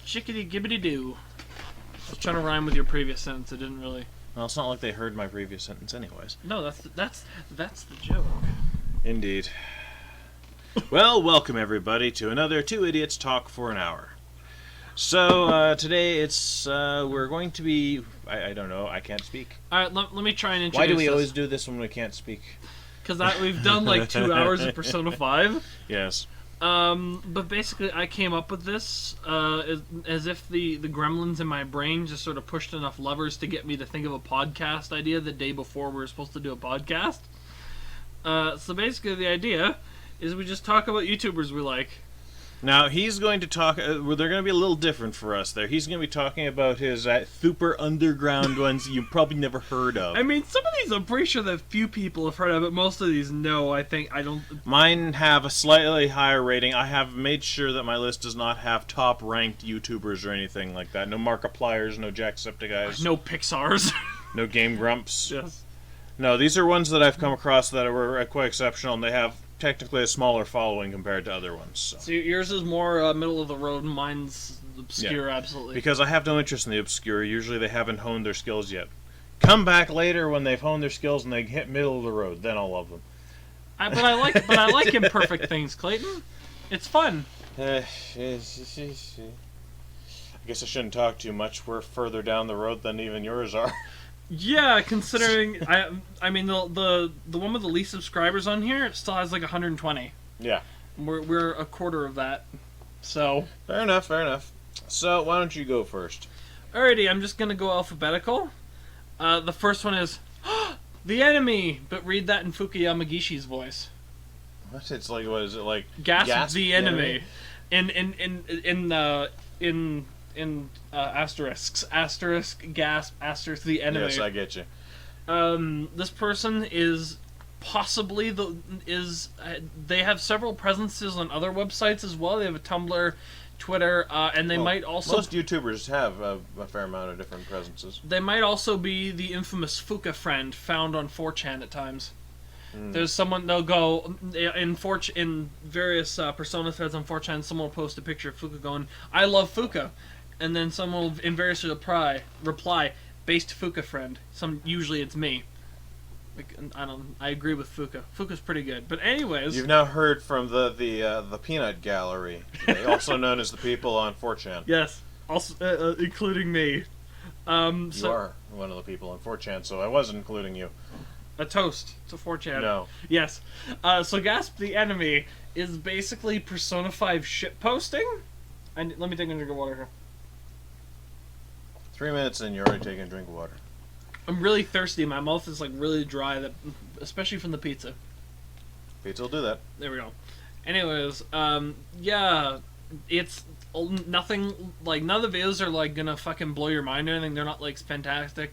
Chickadee gibbity doo. I was trying to rhyme with your previous sentence. It didn't really. Well, it's not like they heard my previous sentence anyways. No, that's the joke. Indeed. Well, welcome everybody to another Two Idiots Talk for an Hour. So, today we're going to be, I don't know, I can't speak. Alright, let me try and introduce Why do we this. always do this when we can't speak? Because we've done like 2 hours of Persona 5. Yes. But basically I came up with this as if the gremlins in my brain just sort of pushed enough levers to get me to think of a podcast idea the day before we were supposed to do a podcast. So basically the idea is we just talk about YouTubers we like. Now, he's going to talk, they're going to be a little different for us there. He's going to be talking about his super underground ones you probably never heard of. I mean, some of these I'm pretty sure that few people have heard of, but most of these, no, I don't... Mine have a slightly higher rating. I have made sure that my list does not have top-ranked YouTubers or anything like that. No Markipliers, no Jacksepticeyes. No Pixars. No Game Grumps. Yes. No, these are ones that I've come across that were quite exceptional, and they have technically a smaller following compared to other ones. So yours is more middle of the road, and mine's obscure, absolutely. Because I have no interest in the obscure. Usually they haven't honed their skills yet. Come back later when they've honed their skills and they hit middle of the road. Then I'll love them. But I like imperfect things, Clayton. It's fun. I guess I shouldn't talk too much. We're further down the road than even yours are. Yeah, considering I mean the one with the least subscribers on here, it still has like 120. Yeah. We're a quarter of that. So Fair enough. So why don't you go first? alrighty, I'm just gonna go alphabetical. The first one is the enemy, but read that in Fukuyama Gishi's voice. What? It's like, what is it like? Gasp the enemy. In asterisks, gasp, asterisk, the enemy. Yes, I get you. This person is possibly they have several presences on other websites as well. They have a Tumblr, Twitter, and they might also... Most YouTubers have a fair amount of different presences. They might also be the infamous Fuka friend found on 4chan at times. There's someone, they'll go, in various Persona threads on 4chan, someone will post a picture of Fuka going, I love Fuka. And then someone will invariably reply, based Fuka friend. Usually it's me. Like, I agree with Fuka. Fuka's pretty good. But anyways... You've now heard from the Peanut Gallery, also known as the people on 4chan. Yes, also including me. You are one of the people on 4chan, so I was including you. A toast to 4chan. No. Yes. So Gasp the Enemy is basically Persona 5 shitposting. Let me take a drink of water here. 3 minutes and you're already taking a drink of water. I'm really thirsty. My mouth is like really dry, especially from the pizza. Pizza will do that. There we go. Anyways, yeah, it's nothing, like, none of the videos are like gonna fucking blow your mind or anything. They're not like fantastic,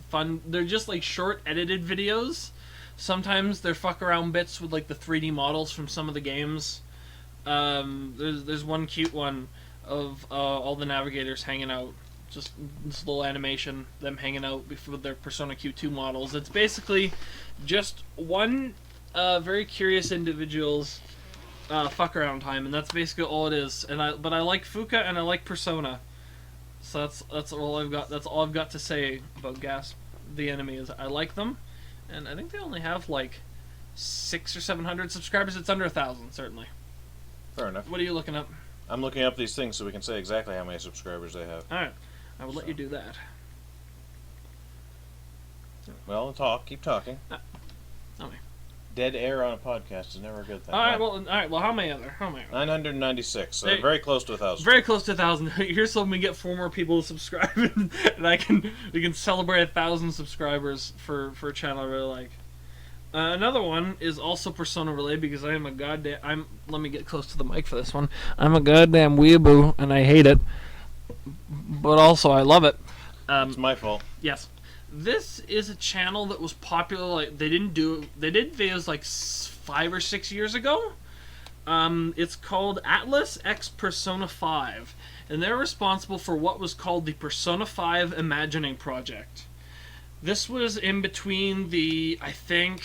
fun. They're just like short edited videos. Sometimes they're fuck around bits with like the 3D models from some of the games. There's one cute one of all the navigators hanging out. Just this little animation, them hanging out with their Persona Q2 models. It's basically just one very curious individual's fuck around time, and that's basically all it is. But I like Fuka and I like Persona, so that's all I've got. That's all I've got to say about Gasp the Enemy. Is I like them, and I think they only have like 600 or 700 subscribers. It's under 1,000, certainly. Fair enough. What are you looking up? I'm looking up these things so we can say exactly how many subscribers they have. All right. I will let you do that. Well, keep talking. Okay. Dead air on a podcast is never a good thing. All right. Well, how many other? 996. So very close to 1,000. Very close to 1,000. Here's hoping we get 4 more people to subscribe, and we can celebrate 1,000 subscribers for a channel I really like. Another one is also Persona related because I am a goddamn. Let me get close to the mic for this one. I'm a goddamn weeaboo, and I hate it. But also, I love it. It's my fault. Yes. This is a channel that was popular. Like they did videos like 5 or 6 years ago. It's called Atlas X Persona 5, and they're responsible for what was called the Persona 5 Imagining Project. This was in between the, I think,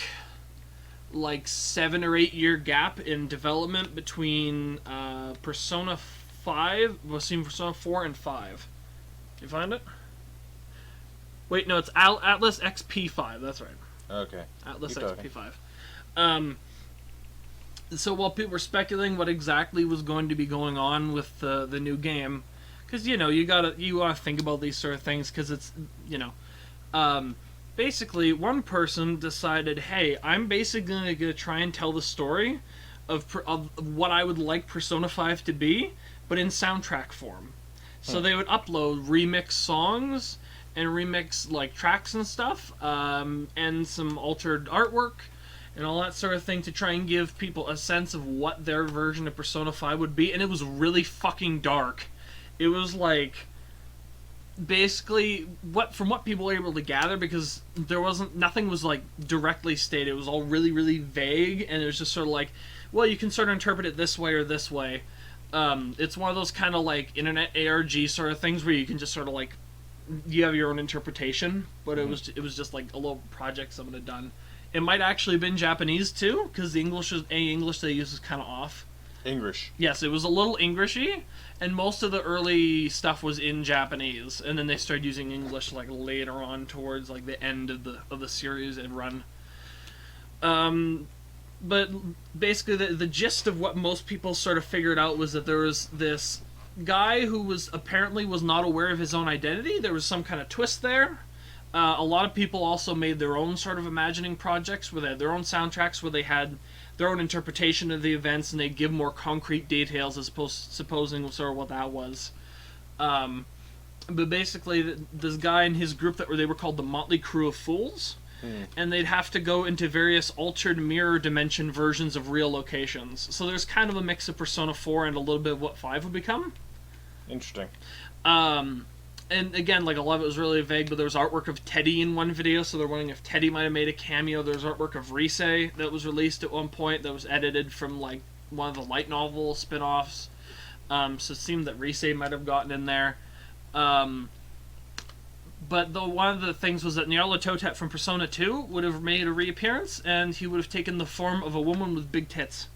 like 7 or 8 year gap in development between Persona 5, we've seen Persona 4 and 5. You find it? Wait, no, it's Atlas XP5. That's right. Okay. Atlas Keep talking. XP5. So while people were speculating what exactly was going to be going on with the new game, because you want to think about these sort of things, because it's basically one person decided, hey, I'm basically going to try and tell the story of what I would like Persona 5 to be, but in soundtrack form. So they would upload remix songs and remix like tracks and stuff, and some altered artwork and all that sort of thing to try and give people a sense of what their version of Persona 5 would be. And it was really fucking dark. It was like, basically, from what people were able to gather, because nothing was like directly stated. It was all really, really vague, and it was just sort of like, well, you can sort of interpret it this way or this way. It's one of those kind of like internet ARG sort of things where you can just sort of like, you have your own interpretation, but it was just like a little project someone had done. It might actually have been Japanese too, because the English they use is kind of off. English. Yes, it was a little Englishy, and most of the early stuff was in Japanese, and then they started using English like later on towards like the end of the series and run. But basically, the gist of what most people sort of figured out was that there was this guy who was not aware of his own identity. There was some kind of twist there. A lot of people also made their own sort of imagining projects where they had their own soundtracks, where they had their own interpretation of the events, and they'd give more concrete details as opposed supposing sort of what that was. But basically, this guy and his group they were called the Motley Crew of Fools, and they'd have to go into various altered mirror dimension versions of real locations. So there's kind of a mix of Persona 4 and a little bit of what 5 would become. Interesting. And again, like, a lot of it was really vague, but there was artwork of Teddy in one video, so they're wondering if Teddy might have made a cameo. There was artwork of Rise that was released at one point that was edited from, like, one of the light novel spin-offs. So it seemed that Rise might have gotten in there. But one of the things was that Nyarlathotep from Persona 2 would have made a reappearance, and he would have taken the form of a woman with big tits.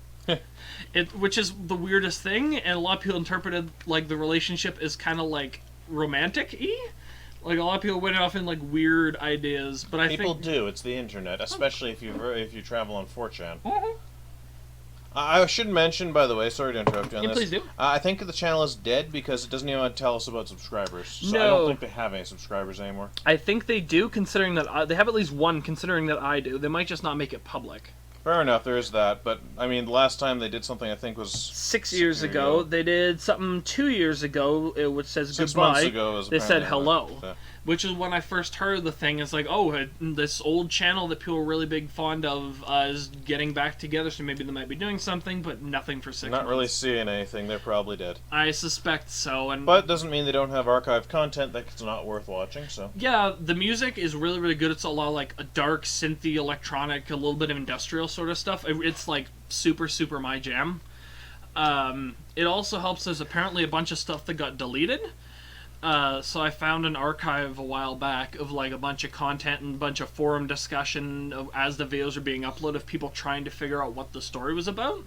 Which is the weirdest thing, and a lot of people interpreted, like, the relationship as kind of, like, romantic-y. Like, a lot of people went off in like weird ideas, but People do. It's the internet, especially if you travel on 4chan. Mm-hmm. I should mention, by the way, sorry to interrupt you on this. Please do. I think the channel is dead because it doesn't even tell us about subscribers. So No. I don't think they have any subscribers anymore. I think they do, considering that they have at least one, considering that I do. They might just not make it public. Fair enough, there is that, but, I mean, the last time they did something I think was... 6 years ago. They did something 2 years ago, which says 6 goodbye. months ago They said hello. So. Which is when I first heard the thing. It's like, oh, this old channel that people were really big fond of is getting back together, so maybe they might be doing something, but nothing for 6 months. Not really seeing anything, they're probably dead. I suspect so. But doesn't mean they don't have archived content that's not worth watching, so... Yeah, the music is really, really good. It's a lot of, like, a dark, synthy, electronic, a little bit of industrial sort of stuff. It's, like, super, super my jam. It also helps there's apparently a bunch of stuff that got deleted. So I found an archive a while back of, like, a bunch of content and a bunch of forum discussion as the videos are being uploaded of people trying to figure out what the story was about.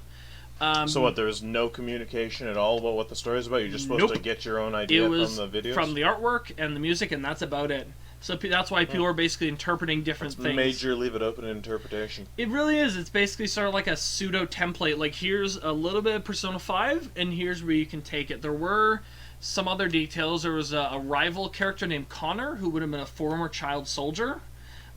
So what, there was no communication at all about what the story is about? You're just supposed to get your own idea from the videos? From the artwork and the music, and that's about it. So that's why people are basically interpreting different things. Major leave it open interpretation. It really is. It's basically sort of like a pseudo-template. Like, here's a little bit of Persona 5, and here's where you can take it. There were some other details. There was a rival character named Connor, who would have been a former child soldier.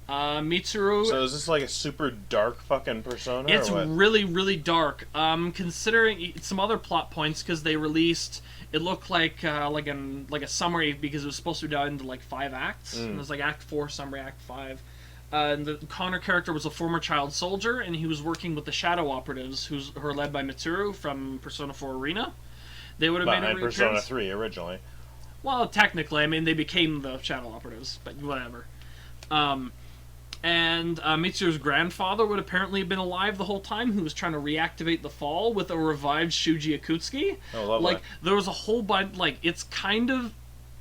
Mitsuru... So is this like a super dark fucking Persona, It's or what? really, really dark. Considering some other plot points, because they released... It looked like a summary, because it was supposed to be done into like 5 acts. And there's like Act 4, summary, Act 5. And the Connor character was a former child soldier, and he was working with the Shadow Operatives, who are led by Mitsuru from Persona 4 Arena. They would have made a reappearance. Persona 3 originally. Well, technically, I mean, they became the Shadow Operatives, but whatever. And Mitsuru's grandfather would apparently have been alive the whole time, who was trying to reactivate the fall with a revived Shuji Akutsuki. Oh, lovely. Like, there was a whole bunch, like, it's kind of...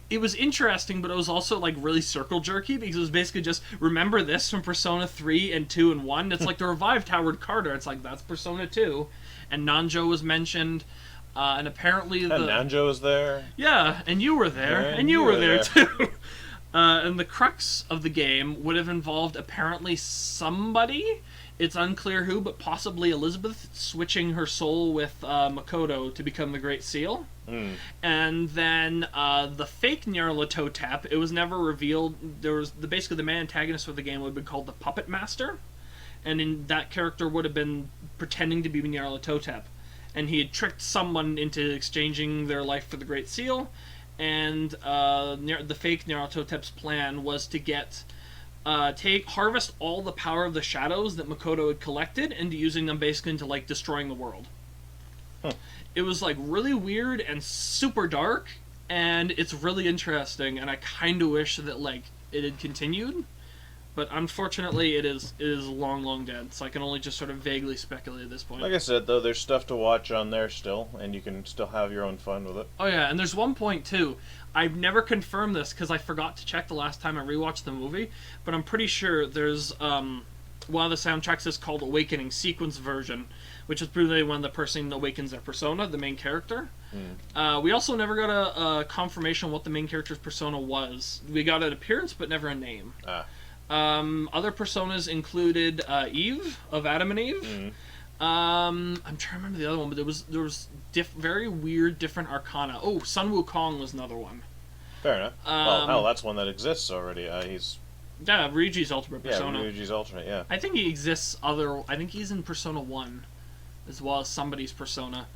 It was interesting, but it was also, like, really circle-jerky, because it was basically just, remember this from Persona 3 and 2 and 1? It's like the revived Howard Carter. It's like, that's Persona 2. And Nanjo was mentioned. And apparently And Nanjo was there. Yeah, and you were there, and you were there too. And the crux of the game would have involved apparently somebody, it's unclear who, but possibly Elizabeth, switching her soul with Makoto to become the Great Seal. And then the fake Nyarlathotep, it was never revealed. There was basically the main antagonist of the game would have been called the Puppet Master, and in that character would have been pretending to be Nyarlathotep, and he had tricked someone into exchanging their life for the Great Seal, and the fake Nyarlathotep's plan was to get harvest all the power of the shadows that Makoto had collected, and using them basically into like destroying the world. It was like really weird and super dark, and it's really interesting, and I kind of wish that like it had continued, but unfortunately it is long dead, so I can only just sort of vaguely speculate at this point. Like I said, though, there's stuff to watch on there still, and you can still have your own fun with it. Oh yeah, and there's one point too. I've never confirmed this because I forgot to check the last time I rewatched the movie, but I'm pretty sure there's one of the soundtracks is called Awakening Sequence Version, which is probably when the person awakens their persona, the main character. We also never got a confirmation what the main character's persona was. We got an appearance, but never a name. Other personas included Eve of Adam and Eve. I'm trying to remember the other one, but there was very weird different arcana. Oh, Sun Wukong was another one. Fair enough. Well, hell, that's one that exists already. Yeah, Ryuji's ultimate persona. Yeah, Ryuji's alternate. Yeah. I think he exists. I think he's in Persona 1, as well as somebody's persona.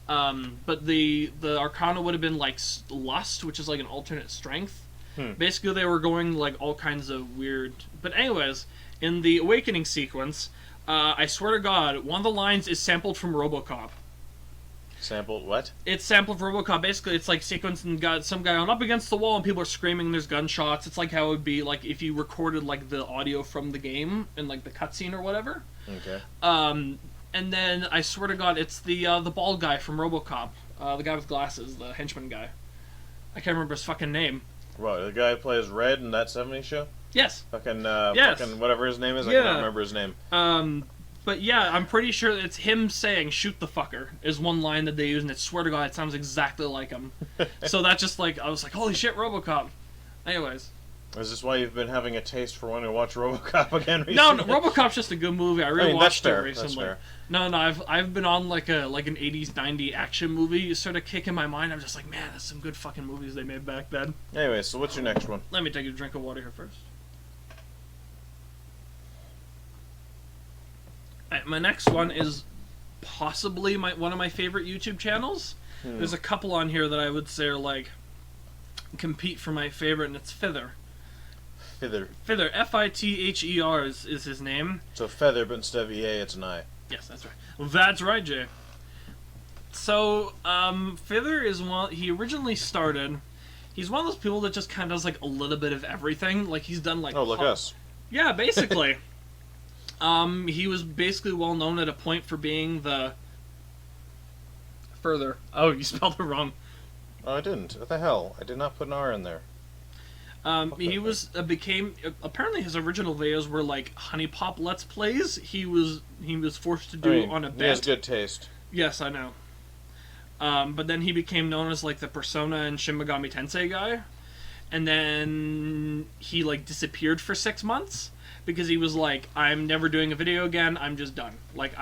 But the arcana would have been like lust, which is like an alternate strength. Basically, they were going like all kinds of weird. But anyways, in the awakening sequence, I swear to God, one of the lines is sampled from RoboCop. Sampled what? It's sampled from RoboCop. Basically, it's like sequence and got some guy on up against the wall and people are screaming and there's gunshots. It's like how it would be like if you recorded like the audio from the game and like the cutscene or whatever. Okay. And then I swear to God, it's the bald guy from RoboCop, the guy with glasses, the henchman guy. I can't remember his fucking name. What, the guy who plays Red in that 70s show? Yes. Fucking yes. Fucking whatever his name is, I can't remember his name. But yeah, I'm pretty sure it's him saying "shoot the fucker" is one line that they use, and I swear to God, it sounds exactly like him. So that's just like, I was like, holy shit, RoboCop. Anyways. Is this why you've been having a taste for wanting to watch RoboCop again recently? No, RoboCop's just a good movie. I rewatched it recently. That's fair. No, I've been on like an 80s, 90s action movie sort of kick in my mind. I'm just like, man, that's some good fucking movies they made back then. Anyway, so what's your next one? Let me take a drink of water here first. My next one is possibly one of my favorite YouTube channels. There's a couple on here that I would say are like compete for my favorite, and it's Fither. Fither, Fither, is his name. So Feather, but instead of EA, it's an I. Yes, that's right. Well, that's right, Jay. So, Fither is he originally started, he's one of those people that just kind of does like a little bit of everything. Like he's done like... Oh, look us. Yeah, basically. He was basically well known at a point for being the... Further. Oh, you spelled it wrong. Oh, I didn't. What the hell? I did not put an R in there. He became apparently his original videos were like Honey Pop Let's Plays. He was forced to do on a bet. He has good taste. Yes, I know. But then he became known as like the Persona and Shin Megami Tensei guy, and then he like disappeared for 6 months because he was like, I'm never doing a video again. I'm just done. Like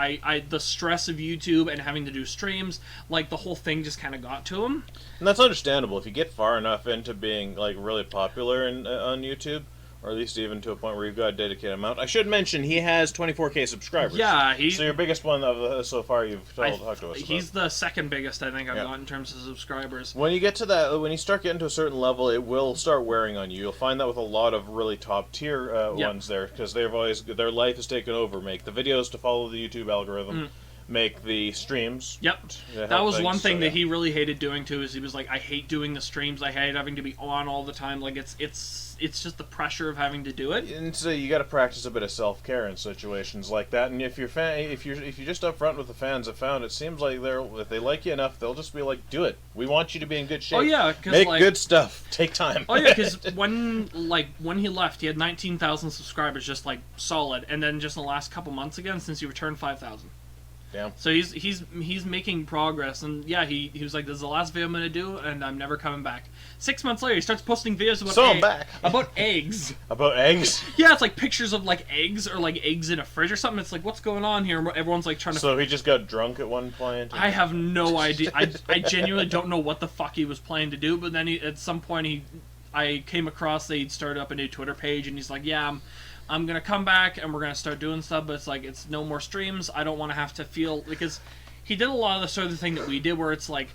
the stress of YouTube and having to do streams, like the whole thing just kind of got to him. And that's understandable if you get far enough into being like really popular on YouTube, or at least even to a point where you've got a dedicated amount. I should mention he has 24K subscribers. Yeah, so your biggest one so far you've talked to us about. He's the second biggest I think I've got in terms of subscribers. When you get to that, when you start getting to a certain level, it will start wearing on you. You'll find that with a lot of really top tier ones there, because their life is taken over. Make the videos to follow the YouTube algorithm. Make the streams. Yep. That was one thing that he really hated doing too. Is he was like, I hate doing the streams. I hate having to be on all the time. Like it's just the pressure of having to do it. And so you got to practice a bit of self-care in situations like that. And if you're just upfront with the fans, I found it seems like if they like you enough, they'll just be like, do it. We want you to be in good shape. Oh yeah, make good stuff. Take time. Oh yeah, because when he left, he had 19,000 subscribers, just like solid, and then just in the last couple months again, since he returned 5,000. Damn. So he's making progress, and yeah, he was like, "This is the last video I'm gonna do, and I'm never coming back." 6 months later, he starts posting videos about I'm back. about eggs. About eggs? Yeah, it's like pictures of like eggs or like eggs in a fridge or something. It's like, what's going on here? And everyone's like trying to. So he just got drunk at one point. I have no idea. I genuinely don't know what the fuck he was planning to do. But then at some point I came across they'd started up a new Twitter page, and he's like, "Yeah, I'm gonna come back and we're gonna start doing stuff, but it's like it's no more streams. I don't want to have to feel," because he did a lot of the sort of thing that we did, where it's like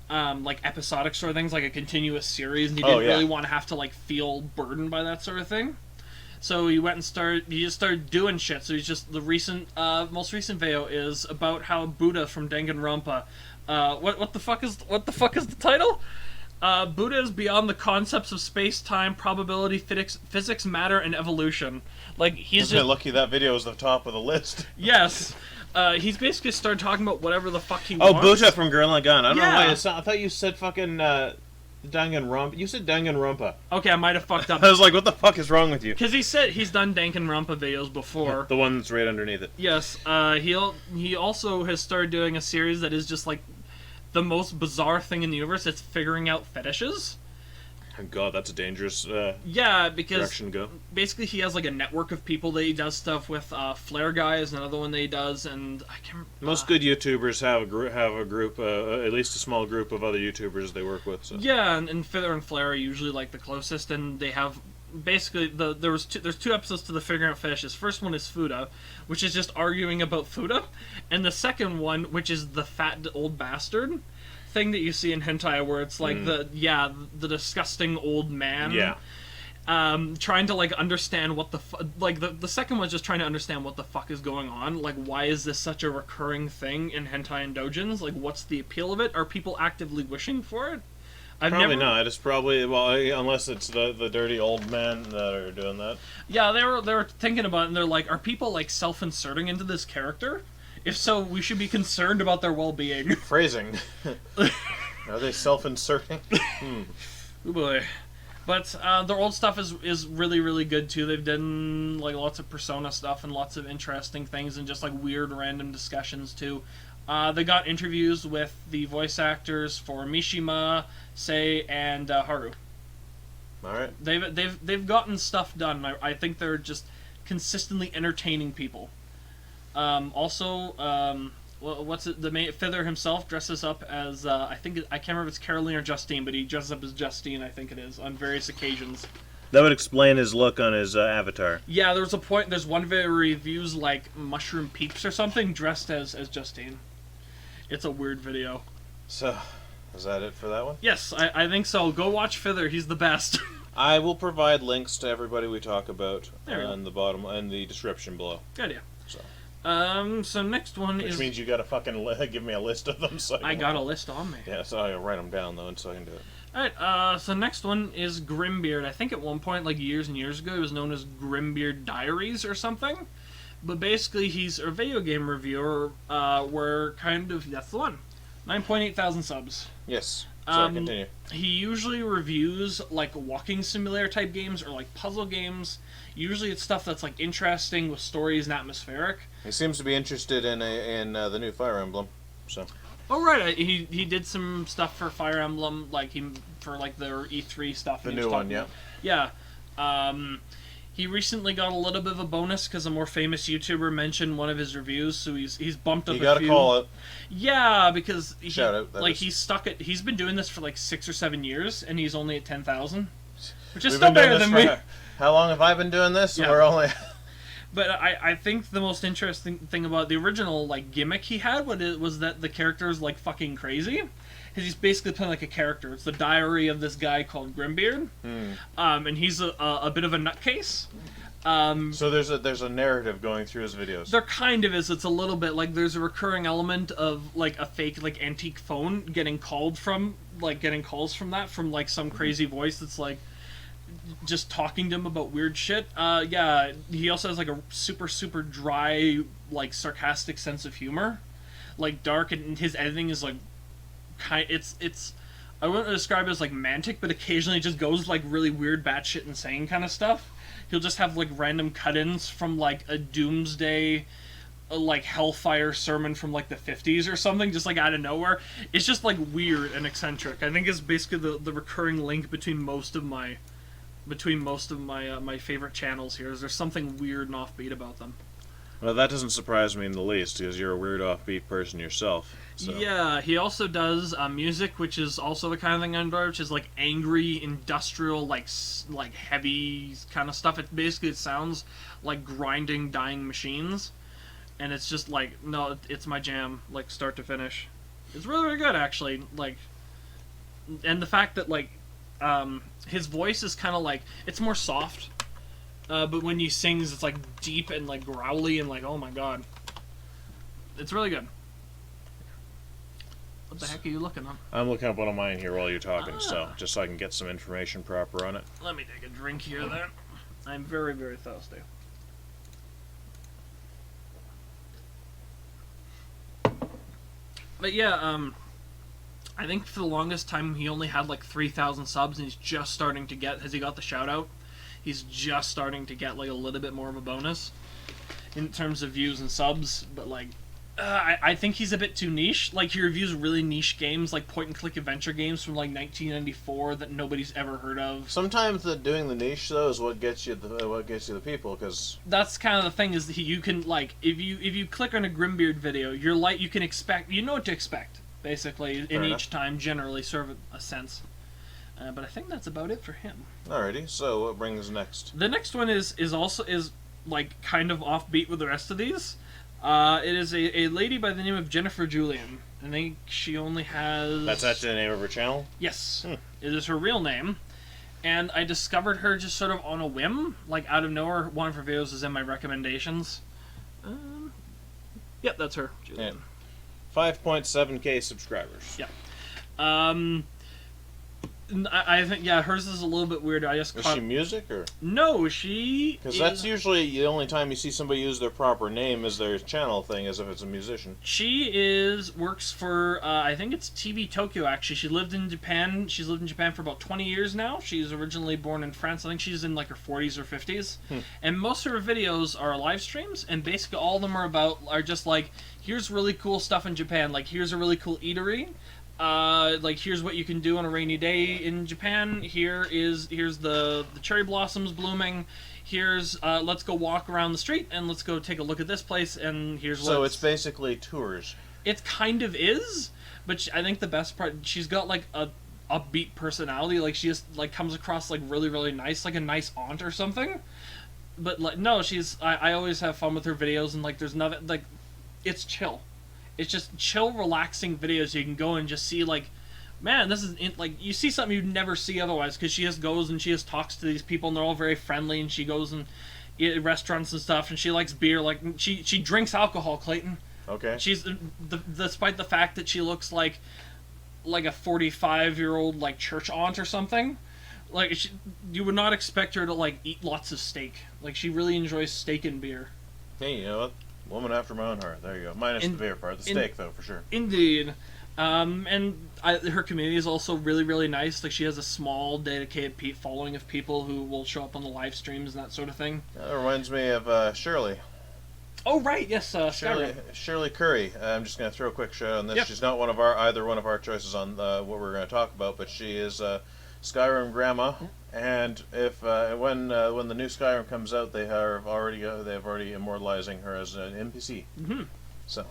episodic sort of things, like a continuous series, and he didn't really want to have to like feel burdened by that sort of thing. So he went and he just started doing shit. So he's just most recent video is about how Buddha from Danganronpa. What the fuck is the title? Buddha is beyond the concepts of space-time, probability, physics, matter, and evolution. Like, he's just... lucky that video was the top of the list. Yes. He's basically started talking about whatever the fuck he wants. Oh, Buddha from Gurren Lagann. I don't know why I thought you said fucking Danganronpa. You said Danganronpa. Okay, I might have fucked up. I was like, what the fuck is wrong with you? Because he said he's done Danganronpa videos before. The one that's right underneath it. Yes. He also has started doing a series that is just like the most bizarre thing in the universe. It's figuring out fetishes. Oh God, that's a dangerous because direction to go. Basically he has like a network of people that he does stuff with. Flare Guy is another one that he does, and I can't. Most good YouTubers have a group, at least a small group of other YouTubers they work with. So. Yeah, and Fither and Flare are usually like the closest, and they have basically there's two episodes to the figuring out fetishes. First one is Fuda, which is just arguing about Fuda, and the second one, which is the fat old bastard thing that you see in hentai, where it's like the disgusting old man trying to like understand what the second one's just trying to understand what the fuck is going on. Like, why is this such a recurring thing in hentai and doujins? Like, what's the appeal of it? Are people actively wishing for it? Probably not. It's probably, well, unless it's the dirty old men that are doing that. Yeah, they were thinking about it, and they're like, are people like self-inserting into this character? If so, we should be concerned about their well-being. Phrasing. Are they self-inserting? Oh boy. But their old stuff is really, really good too. They've done like lots of Persona stuff and lots of interesting things, and just like weird random discussions too. They got interviews with the voice actors for Mishima, Sei, and Haru. All right. They've gotten stuff done. I think they're just consistently entertaining people. What's it? The main Fither himself dresses up as I can't remember if it's Caroline or Justine, but he dresses up as Justine. I think it is on various occasions. That would explain his look on his avatar. Yeah, there's one video where he reviews like Mushroom Peeps or something dressed as Justine. It's a weird video. So, is that it for that one? Yes, I think so. Go watch Fither. He's the best. I will provide links to everybody we talk about on the bottom and the description below. Good idea. So. So next one Which means you gotta fucking give me a list of them. So I got a list on me. Yeah, so I'll write them down though, and so I can do it. Alright, so next one is Grimbeard. I think at one point, like years and years ago, it was known as Grimbeard Diaries or something. But basically, he's a video game reviewer, where that's the one. 9.8 thousand subs. Yes. So continue. He usually reviews like walking simulator type games or like puzzle games. Usually it's stuff that's like interesting with stories and atmospheric. He seems to be interested in the new Fire Emblem. So. Oh right, he did some stuff for Fire Emblem, like for like their E3 stuff. The new one, yeah. Yeah. He recently got a little bit of a bonus because a more famous YouTuber mentioned one of his reviews, so he's bumped up a few. You gotta call it. Yeah, because shout out. He's been doing this for like 6 or 7 years, and he's only at 10,000, which is still better than me. How long have I been doing this? Yeah. We're only. But I think the most interesting thing about the original like gimmick he had was that the character is like fucking crazy. Because he's basically playing like a character. It's the diary of this guy called Grimbeard. And he's a bit of a nutcase. So there's a narrative going through his videos. There kind of is. It's a little bit like there's a recurring element of like a fake like antique phone getting calls from that from like some crazy voice that's like just talking to him about weird shit. Yeah, he also has like a super super dry like sarcastic sense of humor, like dark, and his editing is like it's I wouldn't describe it as like mantic, but occasionally it just goes like really weird batshit insane kind of stuff. He'll just have like random cut-ins from like a doomsday a like hellfire sermon from like the 50s or something, just like out of nowhere. It's just like weird and eccentric. I think it's basically the recurring link between most of my my favorite channels here. Is there's something weird and offbeat about them. Well, that doesn't surprise me in the least, because you're a weird offbeat person yourself. So. Yeah, he also does music, which is also the kind of thing I enjoy, which is like angry, industrial, like heavy kind of stuff. It sounds like grinding, dying machines, and it's just like, no, it's my jam, like start to finish. It's really, really good, actually. Like, and the fact that like his voice is kind of like, it's more soft. But when he sings, it's like deep and like growly and like, oh my god, it's really good. What the heck are you looking up? I'm looking up one of mine here while you're talking, so just so I can get some information proper on it. Let me take a drink here then. I'm very, very thirsty. But yeah, I think for the longest time he only had like 3,000 subs, and he's just starting to get. Has he got the shout out? He's just starting to get like a little bit more of a bonus in terms of views and subs, but like I think he's a bit too niche. Like he reviews really niche games, like point-and-click adventure games from like 1994 that nobody's ever heard of. Sometimes doing the niche though is what gets you the people, because that's kind of the thing is that you can like if you click on a Grimbeard video, you can expect what to expect basically in each time, generally serve a sense. But I think that's about it for him. Alrighty, so what brings next? The next one is also like kind of offbeat with the rest of these. It is a lady by the name of Jennifer Julian. I think she only has... That's the name of her channel? Yes. It is her real name. And I discovered her just sort of on a whim, like out of nowhere. One of her videos is in my recommendations. Yep, that's her, Julian. Yeah. 5.7k subscribers. Yeah. I think, yeah, hers is a little bit weird. Is she music, or? No, she Because that's usually the only time you see somebody use their proper name as their channel thing, as if it's a musician. She works for, I think it's TV Tokyo, actually. She lived in Japan. She's lived in Japan for about 20 years now. She's originally born in France. I think she's in, like, her 40s or 50s. And most of her videos are live streams, and basically all of them are just, like, here's really cool stuff in Japan. Like, here's a really cool eatery. Like here's what you can do on a rainy day in Japan. Here's the cherry blossoms blooming. Here's let's go walk around the street and let's go take a look at this place. And here's so it's basically tours. It kind of is, but I think the best part, she's got like a upbeat personality. Like she just like comes across like really, really nice, like a nice aunt or something. But like no, I always have fun with her videos, and like there's nothing like, it's chill. It's just chill, relaxing videos. You can go and just see, like, man, this is like you see something you'd never see otherwise. Because she just goes and she just talks to these people, and they're all very friendly. And she goes and eat at restaurants and stuff, and she likes beer. Like she drinks alcohol, Clayton. Okay. She's despite the fact that she looks like a 45-year-old like church aunt or something. Like you would not expect her to like eat lots of steak. Like she really enjoys steak and beer. Hey, you know what? Woman after my own heart. There you go. Minus the beer part. The steak, though, for sure. Indeed. And her community is also really, really nice. Like, she has a small, dedicated following of people who will show up on the live streams and that sort of thing. That reminds me of Shirley. Oh, right. Yes, Shirley Curry. I'm just going to throw a quick shout out on this. Yep. She's not either one of our choices on what we're going to talk about, but she is Skyrim Grandma. And if when the new Skyrim comes out, they have already immortalizing her as an NPC. Mm-hmm. So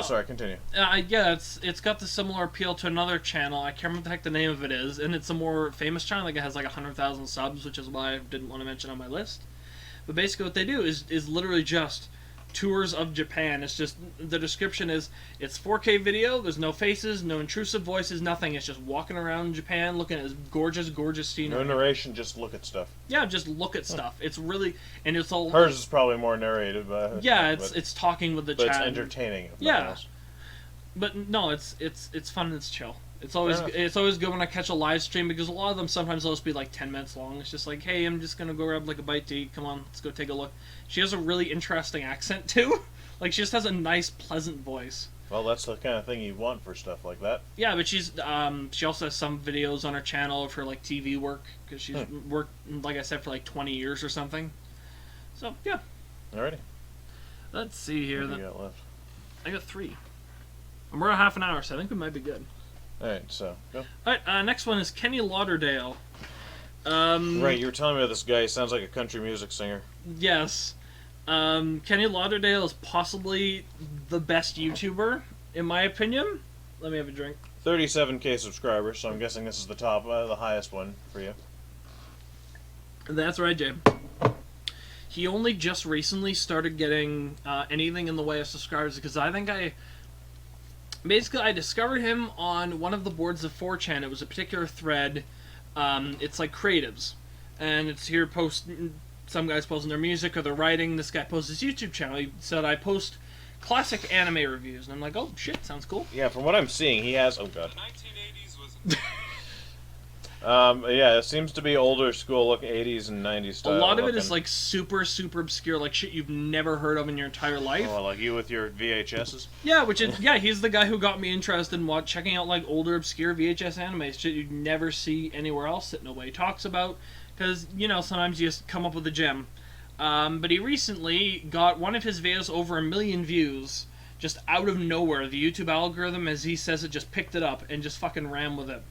sorry, continue. Yeah, it's got the similar appeal to another channel. I can't remember what the heck the name of it is, and it's a more famous channel. Like it has like 100,000 subs, which is why I didn't want to mention it on my list. But basically, what they do is literally just tours of Japan. It's just, the description is, it's 4K video, there's no faces, no intrusive voices, nothing. It's just walking around Japan looking at gorgeous, gorgeous scenery. No narration, just look at stuff. Yeah, just look at stuff. It's really, and it's all... Hers is probably more narrated. Yeah, it's talking with the chat. But it's entertaining. Yeah. Else. But no, it's fun and it's chill. It's always good when I catch a live stream, because a lot of them sometimes they'll just be like 10 minutes long. It's just like, hey, I'm just gonna go grab like a bite to eat. Come on, let's go take a look. She has a really interesting accent too. Like she just has a nice, pleasant voice. Well, that's the kind of thing you want for stuff like that. Yeah, but she also has some videos on her channel of her like TV work, because she's worked, like I said, for like 20 years or something. So yeah. Alrighty. Let's see here. What do you got left? I got 3. And we're at half an hour, so I think we might be good. Alright, so, go. Alright, next one is Kenny Lauderdale. Right, you were telling me about this guy. He sounds like a country music singer. Yes. Kenny Lauderdale is possibly the best YouTuber, in my opinion. Let me have a drink. 37K subscribers, so I'm guessing this is the top, the highest one for you. That's right, Jay. He only just recently started getting anything in the way of subscribers because I think basically I discovered him on one of the boards of 4chan. It was a particular thread. It's like creatives, and it's here some guys posting their music or their writing. This guy posts his YouTube channel. He said I post classic anime reviews, and I'm like, oh shit, sounds cool. Yeah, from what I'm seeing, he has. Oh god. The 1980s was. Yeah, it seems to be older school, look 80s and 90s style. A lot of it looking. is like super obscure, like shit you've never heard of in your entire life. Oh, like you with your VHSs? Yeah, he's the guy who got me interested in checking out like older obscure VHS animes, shit you'd never see anywhere else that nobody talks about, because sometimes you just come up with a gem. But he recently got one of his videos over 1 million views, just out of nowhere. The YouTube algorithm, as he says it, just picked it up and just fucking ran with it.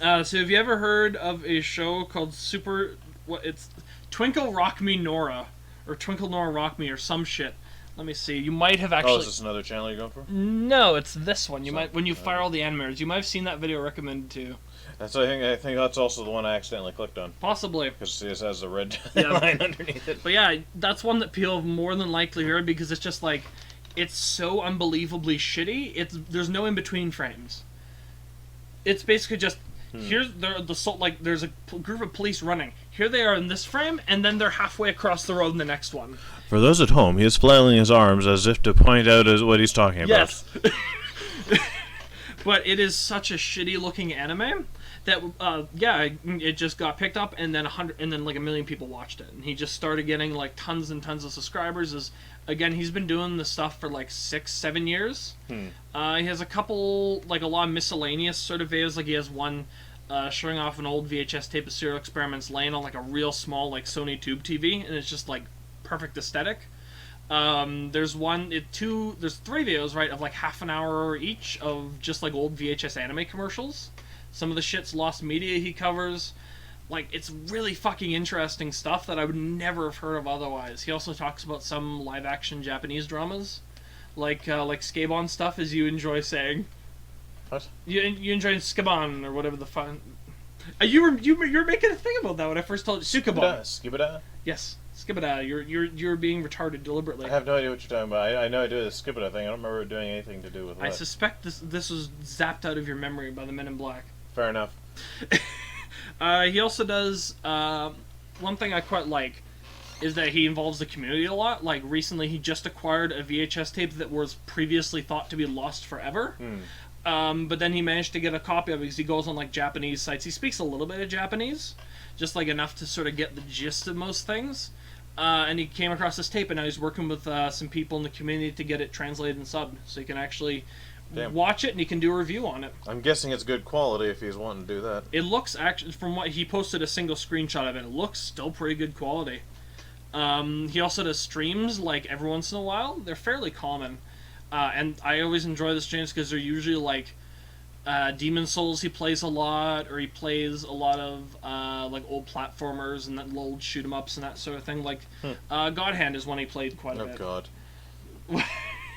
So have you ever heard of a show called it's Twinkle Rock Me Nora, or Twinkle Nora Rock Me, or some shit? Let me see. You might have actually. Oh, is this another channel you're going for? No, it's this one. When you fire all the animators, you might have seen that video recommended to you. I think that's also the one I accidentally clicked on. Possibly. Because it has the red Yeah. line underneath it. But yeah, that's one that people have more than likely heard because it's just like, it's so unbelievably shitty. There's no in between frames. It's basically just. Here's there's a group of police running. Here they are in this frame, and then they're halfway across the road in the next one. For those at home, he is flailing his arms as if to point out what he's talking about. Yes. But it is such a shitty looking anime that it just got picked up, and then like 1 million people watched it, and he just started getting like tons and tons of subscribers. Again, he's been doing this stuff for like 6-7 years. He has a lot of miscellaneous sort of videos. Like he has one showing off an old VHS tape of serial experiments laying on like a real small like Sony tube TV, and it's just like perfect aesthetic. There's 3 videos, right, of like half an hour each of just like old VHS anime commercials. Some of the shit's lost media he covers. Like, it's really fucking interesting stuff that I would never have heard of otherwise. He also talks about some live-action Japanese dramas, like Skabon stuff, as you enjoy saying. What? You enjoy Skabon, or whatever the fun. You were making a thing about that when I first told you. Sukabon. Skibada? Yes, Skibada. You're being retarded deliberately. I have no idea what you're talking about. I know I do the Skibada thing. I don't remember it doing anything to do with what. I suspect this was zapped out of your memory by the Men in Black. Fair enough. He also does one thing I quite like is that he involves the community a lot. Like recently, he just acquired a VHS tape that was previously thought to be lost forever. But then he managed to get a copy of it because he goes on like Japanese sites. He speaks a little bit of Japanese, just like enough to sort of get the gist of most things. And he came across this tape, and now he's working with some people in the community to get it translated and subbed, so he can actually watch it and he can do a review on it. I'm guessing it's good quality if he's wanting to do that. It looks, actually, from what he posted a single screenshot of it, it looks still pretty good quality. He also does streams like every once in a while. They're fairly common. And I always enjoy the streams because they're usually like Demon Souls he plays a lot, or he plays a lot of like old platformers and that old shoot 'em ups and that sort of thing. Like God Hand is one he played quite a bit. Oh god.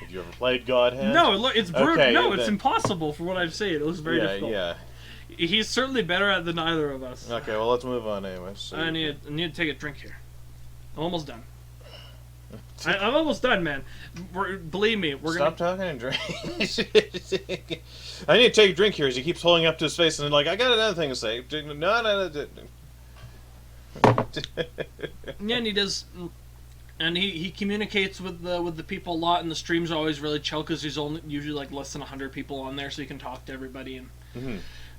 Have you ever played God Hand? No, it's brutal. Okay, no, it's impossible for what I've seen. It looks very difficult. Yeah. He's certainly better at it than either of us. Okay, well let's move on anyway. So I need to take a drink here. I'm almost done. I'm almost done, man. Believe me, we're Stop talking and drink. I need to take a drink here as he keeps holding up to his face and like, I got another thing to say. No. Yeah, and he does, and he communicates with the people a lot, and the streams are always really chill because there's only usually like less than 100 people on there, so you can talk to everybody. And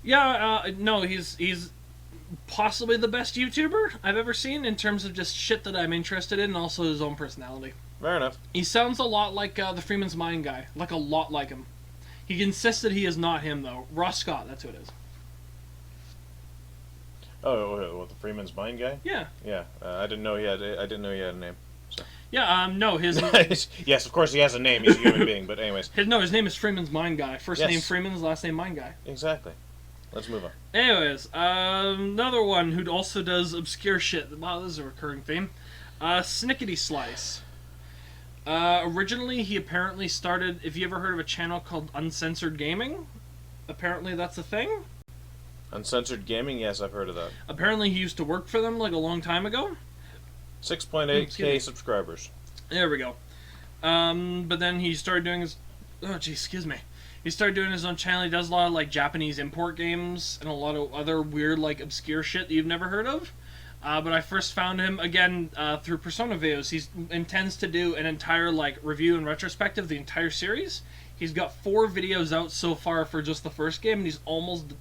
no, he's possibly the best YouTuber I've ever seen in terms of just shit that I'm interested in, and also his own personality. Fair enough. He sounds a lot like the Freeman's Mind guy, like a lot like him. He insists that he is not him though. Ross Scott, that's who it is. Oh, the Freeman's Mind guy? Yeah. Yeah. I didn't know he had a name. So. Yeah, no, his Yes, of course he has a name. He's a human being, but anyways. his name is Freeman's Mind Guy. First name Freeman's, last name Mind Guy. Exactly. Let's move on. Anyways, another one who also does obscure shit. Wow, this is a recurring theme. Snickety Slice. Originally, he apparently started. If you ever heard of a channel called Uncensored Gaming, apparently that's a thing. Uncensored Gaming, yes, I've heard of that. Apparently, he used to work for them like a long time ago. 6.8K subscribers. There we go. But then he started doing his. Oh, jeez, excuse me. He started doing his own channel. He does a lot of like Japanese import games and a lot of other weird like obscure shit that you've never heard of. But I first found him again through Persona videos. He intends to do an entire like review and retrospective of the entire series. He's got 4 videos out so far for just the first game, and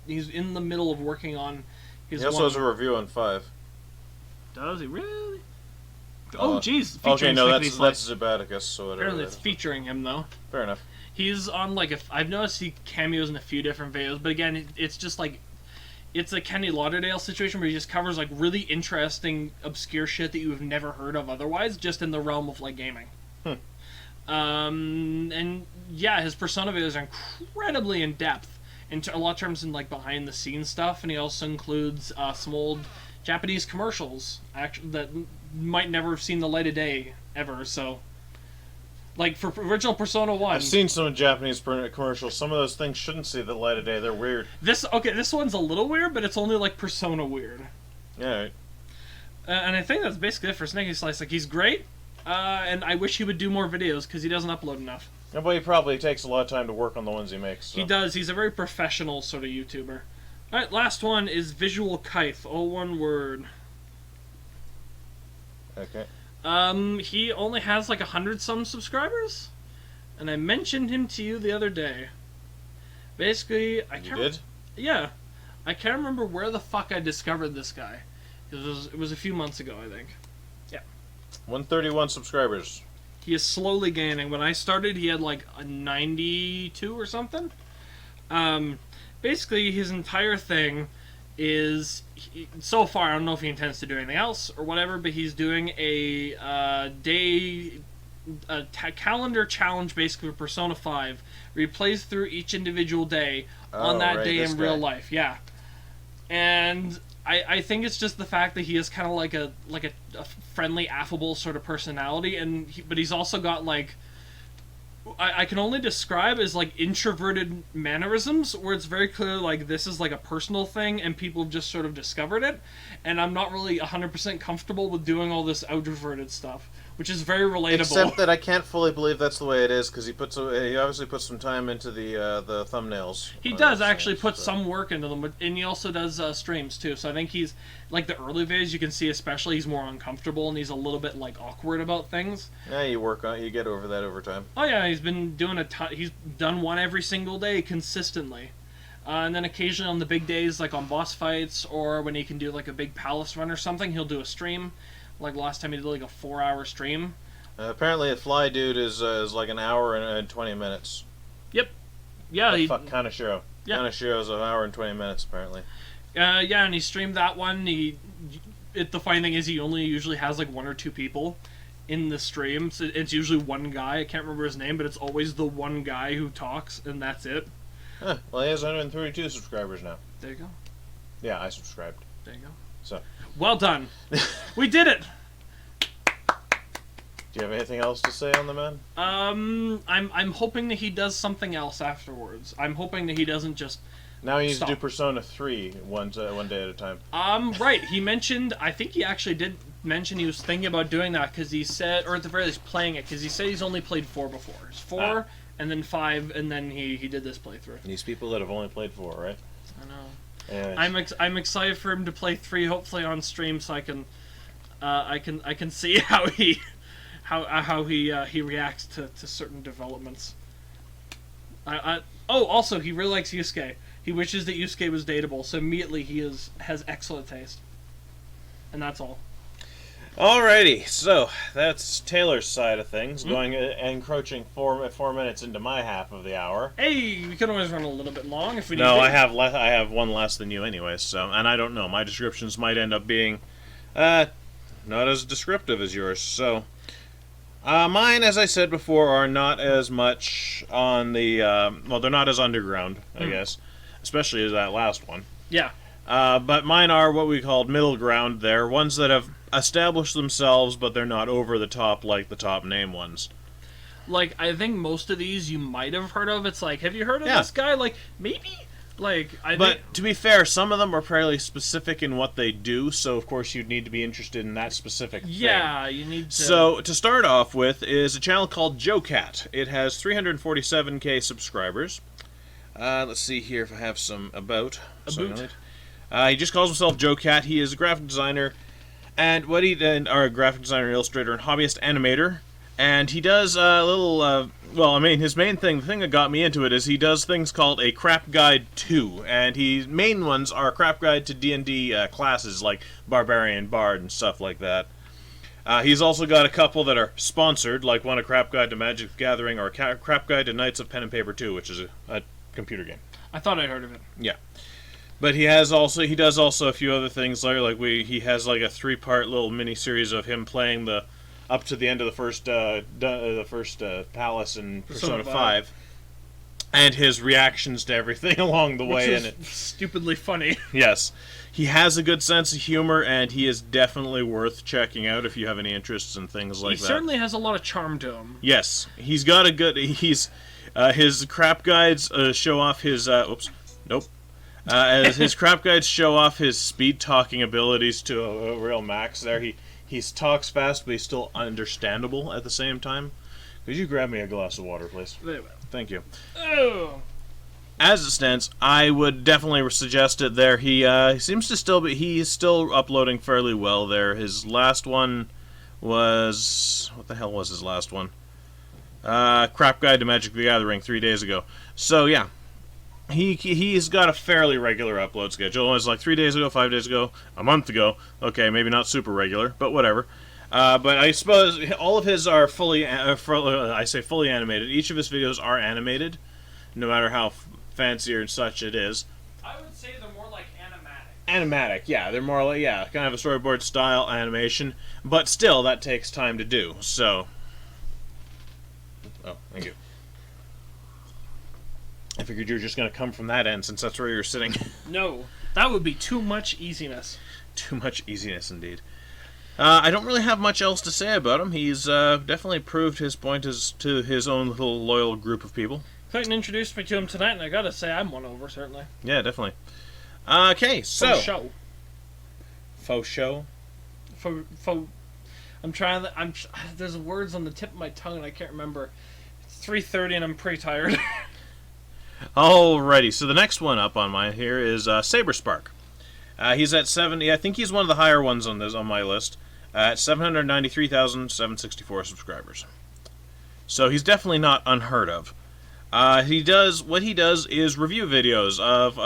he's in the middle of working on his. He also has a review on 5. Does he really? Oh, jeez. Okay, no, that's Jacksepticeye. So whatever. Apparently, it's featuring him though. Fair enough. He's on like I've noticed he cameos in a few different videos, but again, it's just like it's a Kenny Lauderdale situation where he just covers like really interesting, obscure shit that you've never heard of otherwise, just in the realm of like gaming. And yeah, his Persona videos are incredibly in depth in a lot of terms in like behind the scenes stuff, and he also includes some old Japanese commercials that might never have seen the light of day ever. So, like for original Persona 1, I've seen some Japanese commercials. Some of those things shouldn't see the light of day. They're weird. This one's a little weird, but it's only like Persona weird. Yeah. Right. And I think that's basically it for Snickety Slice. Like he's great, and I wish he would do more videos because he doesn't upload enough. Yeah, but he probably takes a lot of time to work on the ones he makes. So. He does. He's a very professional sort of YouTuber. All right, last one is Visual Kite. All one word. Okay. He only has like 100-some subscribers, and I mentioned him to you the other day. Basically, I can't. You did? Yeah, I can't remember where the fuck I discovered this guy. It was a few months ago, I think. Yeah. 131 subscribers. He is slowly gaining. When I started, he had like a 92 or something. Basically, his entire thing is so far. I don't know if he intends to do anything else or whatever, but he's doing a calendar challenge, basically for Persona 5, where he plays through each individual day on that day in real life. Yeah, and I think it's just the fact that he is kind of like a friendly, affable sort of personality, but he's also got like. I can only describe as like introverted mannerisms where it's very clear like this is like a personal thing and people have just sort of discovered it, and I'm not really 100% comfortable with doing all this outroverted stuff, which is very relatable. Except that I can't fully believe that's the way it is because he obviously puts some time into the thumbnails. He does actually put some work into them, and he also does streams too. So I think he's like the early videos you can see especially he's more uncomfortable and he's a little bit like awkward about things. Yeah, you get over that over time. Oh yeah, he's been doing he's done one every single day consistently. And then occasionally on the big days, like on boss fights, or when he can do like a big palace run or something, he'll do a stream. Like last time he did like a 4-hour stream. Apparently a Fly Dude is like an hour and 20 minutes. Yep. Yeah. Kind of show. Yeah. Kind of shows an hour and 20 minutes apparently. Yeah, and he streamed that one. The funny thing is he only usually has like 1 or 2 people in the stream. So it's usually one guy. I can't remember his name, but it's always the one guy who talks, and that's it. Huh. Well, he has 132 subscribers now. There you go. Yeah, I subscribed. There you go. So. Well done. We did it. Do you have anything else to say on the man? I'm hoping that he does something else afterwards. I'm hoping that he doesn't just. Now he needs to do Persona 3 one day at a time. Right. He mentioned. I think he actually did mention he was thinking about doing that because he said, or at the very least playing it, because he said he's only played 4 before. It's 4 and then 5, and then he did this playthrough. These people that have only played 4, right? I know. Anyways. I'm excited for him to play 3, hopefully on stream, so I can see how he reacts to certain developments. Also he really likes Yusuke. He wishes that Yusuke was dateable, so immediately he has excellent taste. And that's all. Alrighty, so that's Taylor's side of things, encroaching 4 minutes into my half of the hour. Hey, we can always run a little bit long if we need to. No, I have one less than you anyway, so, and I don't know, my descriptions might end up being not as descriptive as yours, so Mine, as I said before, are not as much on the... well, they're not as underground, I guess. Especially as that last one. Yeah. But mine are what we called middle ground there. Ones that have established themselves, but they're not over the top like the top name ones. Like, I think most of these you might have heard of. It's like, have you heard of this guy? Like, maybe? Like, But to be fair, some of them are fairly specific in what they do, so of course you'd need to be interested in that specific thing. Yeah, you need to... So, to start off with is a channel called JoeCat. It has 347k subscribers. Let's see here if I have some about. He just calls himself JoeCat. He is a graphic designer, and a graphic designer, illustrator, and hobbyist animator. And he does a little, well, I mean, his main thing, the thing that got me into it is he does things called a crap guide to, and his main ones are a crap guide to D&D classes like Barbarian, Bard, and stuff like that. He's also got a couple that are sponsored, like one a crap guide to Magic the Gathering or a crap guide to Knights of Pen and Paper 2, which is a computer game. I thought I'd heard of it. Yeah. But he does also a few other things like he has like a 3-part little mini series of him playing up to the end of the first palace in Persona 5, and his reactions to everything along the way. Which is stupidly funny. Yes, he has a good sense of humor, and he is definitely worth checking out if you have any interests in things like that. He certainly has a lot of charm to him. Yes, he's got a good. His crap guides show off his. Oops, nope. As his crap guides show off his speed talking abilities to a real max. There, he talks fast, but he's still understandable at the same time. Could you grab me a glass of water, please? Very well. Thank you. Oh. As it stands, I would definitely suggest it there. He seems to still be... He's still uploading fairly well there. His last one was... What the hell was his last one? Crap Guide to Magic the Gathering 3 days ago. So, yeah. He's got a fairly regular upload schedule. It was like 3 days ago, 5 days ago, a month ago. Okay, maybe not super regular, but whatever. But I suppose all of his are fully animated. Each of his videos are animated, no matter how fancy or such it is. I would say they're more like animatic. Animatic, yeah. They're more like, kind of a storyboard style animation. But still, that takes time to do, so... Oh, thank you. I figured you were just going to come from that end, since that's where you're sitting. No, that would be too much easiness. Too much easiness, indeed. I don't really have much else to say about him. He's definitely proved his point to his own little loyal group of people. Clayton introduced me to him tonight, and I gotta say, I'm won over, certainly. Yeah, definitely. Okay, so... Faux show. Faux show? Faux... There's words on the tip of my tongue, and I can't remember. It's 3:30, and I'm pretty tired. Alrighty, so the next one up on mine here is SaberSpark. He's at 70. I think he's one of the higher ones on my list. At 793,764 subscribers. So he's definitely not unheard of. What he does is review videos of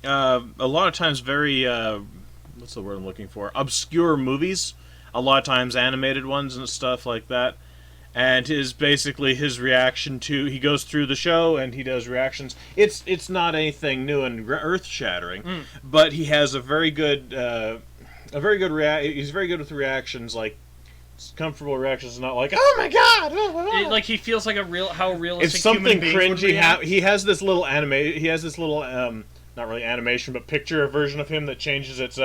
a lot of times very what's the word I'm looking for? Obscure movies. A lot of times animated ones and stuff like that. And basically his reaction to... He goes through the show and he does reactions. It's not anything new and earth-shattering, but he has a very good... He's very good with reactions, like comfortable reactions, not like, oh my god! Like he feels like how realistic if something human beings would react. he has this little not really animation, but picture version of him that changes its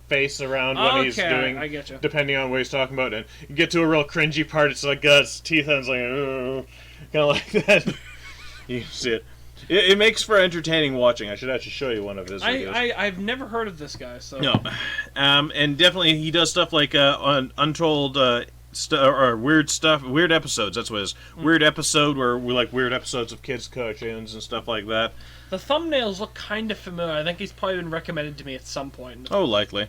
face around when he's doing, I get you. depending on what he's talking about. And you get to a real cringy part, it's like his teeth and it's like kind of like that. You see it. It makes for entertaining watching. I should actually show you one of his videos. I've never heard of this guy, so... No. And definitely he does stuff like untold or weird stuff, weird episodes, that's what it is. Weird episode where we like weird episodes of kids' cartoons and stuff like that. The thumbnails look kind of familiar. I think he's probably been recommended to me at some point. Oh, likely.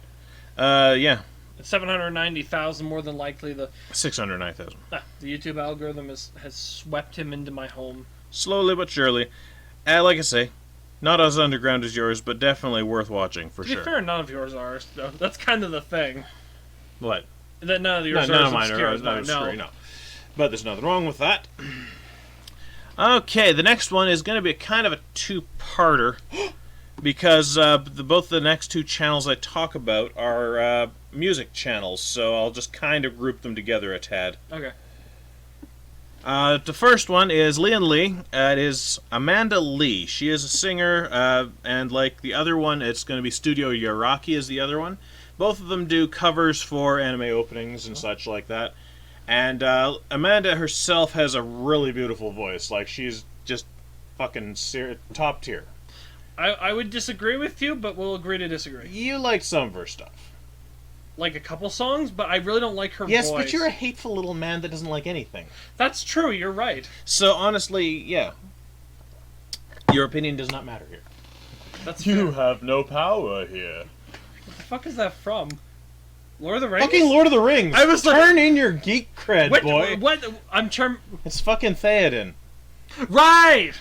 Yeah. 790,000, more than likely. 609,000. The YouTube algorithm has swept him into my home. Slowly but surely. Like I say, not as underground as yours, but definitely worth watching, for sure. To be fair, none of yours are. So that's kind of the thing. What? That none of yours are none of mine obscure. are obscure, no. But there's nothing wrong with that. Okay, the next one is going to be kind of a two-parter. because both the next two channels I talk about are music channels, so I'll just kind of group them together a tad. Okay. The first one is Lian Lee. It is Amanda Lee. She is a singer, and like the other one, it's going to be Studio Yaraki is the other one. Both of them do covers for anime openings and such like that. And Amanda herself has a really beautiful voice. Like, she's just fucking top tier. I would disagree with you, but we'll agree to disagree. You like some of her stuff. Like a couple songs, but I really don't like her voice. Yes, but you're a hateful little man that doesn't like anything. That's true, you're right. So, honestly, yeah. Your opinion does not matter here. That's You fair. have no power here. What the fuck is that from? Lord of the Rings? Fucking Lord of the Rings! I was like- Turn in your geek cred, boy! What? I'm trying... It's fucking Theoden. Right!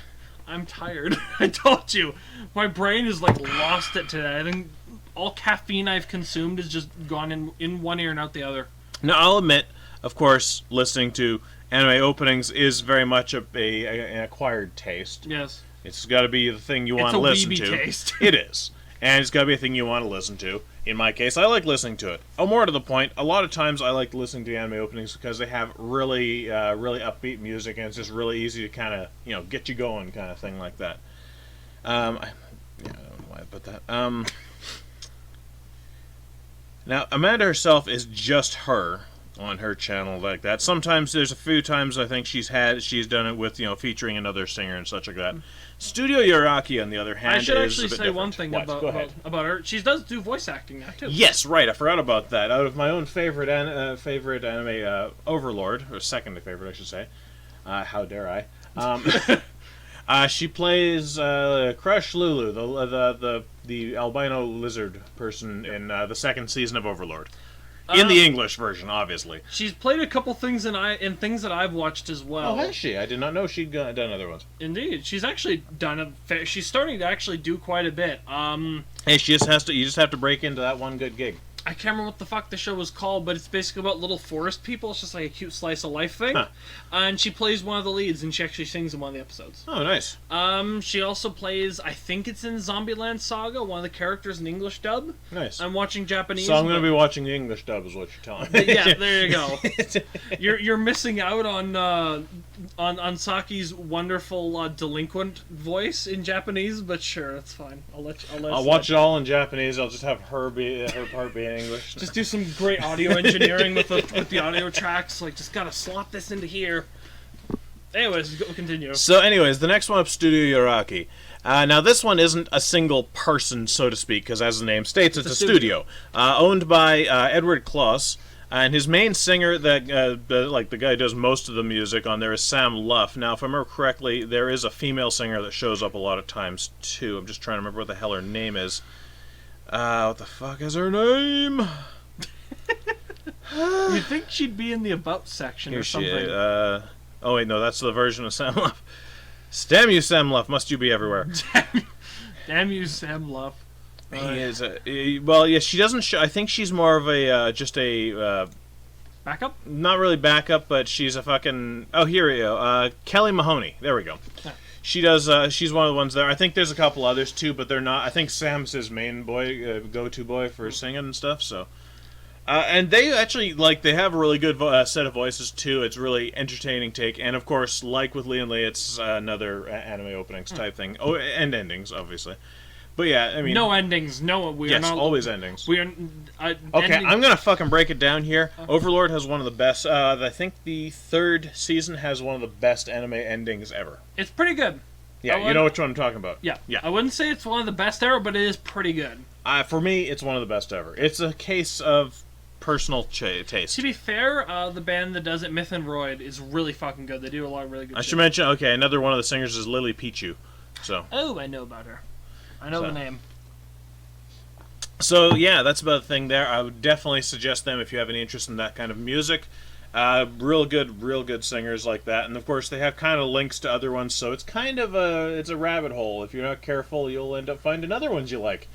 I'm tired. I told you. My brain is like lost it today. I think all caffeine I've consumed has just gone in one ear and out the other. Now, I'll admit, of course, listening to anime openings is very much an acquired taste. Yes. It's got to be the thing you want to listen It's a to. weeby taste. It is. And it's got to be a thing you want to listen to. In my case, I like listening to it. Oh, more to the point, a lot of times I like listening to anime openings because they have really, really upbeat music, and it's just really easy to kind of, get you going kind of thing like that. I don't know why I put that. Now, Amanda herself is just her on her channel like that. Sometimes there's a few times I think she's done it with, featuring another singer and such like that. Studio Yaraki, on the other hand, I should is actually a bit say different. one thing about her. She does do voice acting now, too. Yes, right. I forgot about that. Out of my own favorite anime, Overlord, or second favorite, I should say. How dare I? She plays Crush Lulu, the albino lizard person in the second season of Overlord. In the English version, obviously. She's played a couple things in things that I've watched as well. Oh, has she? I did not know she'd done other ones. Indeed, she's actually done she's starting to actually do quite a bit. Hey, you just have to break into that one good gig. I can't remember what the fuck the show was called, but it's basically about little forest people. It's just like a cute slice of life thing. Huh. And she plays one of the leads, and she actually sings in one of the episodes. Oh, nice. She also plays, I think it's in Zombieland Saga, one of the characters in English dub. Nice. I'm watching Japanese. So I'm going to be watching the English dub, is what you're telling me. Yeah, there you go. You're missing out on Saki's wonderful delinquent voice in Japanese, but sure, that's fine. I'll watch it all in Japanese. I'll just have her part be in English. Just do some great audio engineering with the audio tracks. Like, just gotta slot this into here. Anyways, we'll continue. So, anyways, the next one up, Studio Yaraki. Now, this one isn't a single person, so to speak, because as the name states, it's a studio. Owned by Edward Kloss. And his main singer, the guy who does most of the music on there, is Sam Luff. Now, if I remember correctly, there is a female singer that shows up a lot of times, too. I'm just trying to remember what the hell her name is. What the fuck is her name? You'd think she'd be in the About section or something. Oh, wait, no, that's the version of Sam Luff. Damn you, Sam Luff, must you be everywhere. Damn you, Sam Luff. He is well, yeah, she doesn't show. I think she's more of a Backup? Not really backup, but she's a fucking. Oh, here we go. Kelly Mahoney. There we go. Yeah. She does. She's one of the ones there. I think there's a couple others too, but they're not. I think Sam's his main boy, go-to boy for singing and stuff. So, and they actually they have a really good set of voices too. It's really entertaining take, and of course, like with Lian Lee, it's another anime openings type thing. Oh, and endings, obviously. But yeah, I mean, no endings. No, we are not. Yes, always endings. We are. Okay, I'm gonna fucking break it down here. Overlord has one of the best. I think the third season has one of the best anime endings ever. It's pretty good. Yeah, you know which one I'm talking about. Yeah. I wouldn't say it's one of the best ever, but it is pretty good. For me, it's one of the best ever. It's a case of personal taste. To be fair, the band that does it, Myth and Royd, is really fucking good. They do a lot of really good. I should mention. Okay, another one of the singers is Lily Picchu. So. Oh, I know about her. I know the name. So, yeah, that's about the thing there. I would definitely suggest them if you have any interest in that kind of music. Real good singers like that. And, of course, they have kind of links to other ones, so it's kind of it's a rabbit hole. If you're not careful, you'll end up finding other ones you like.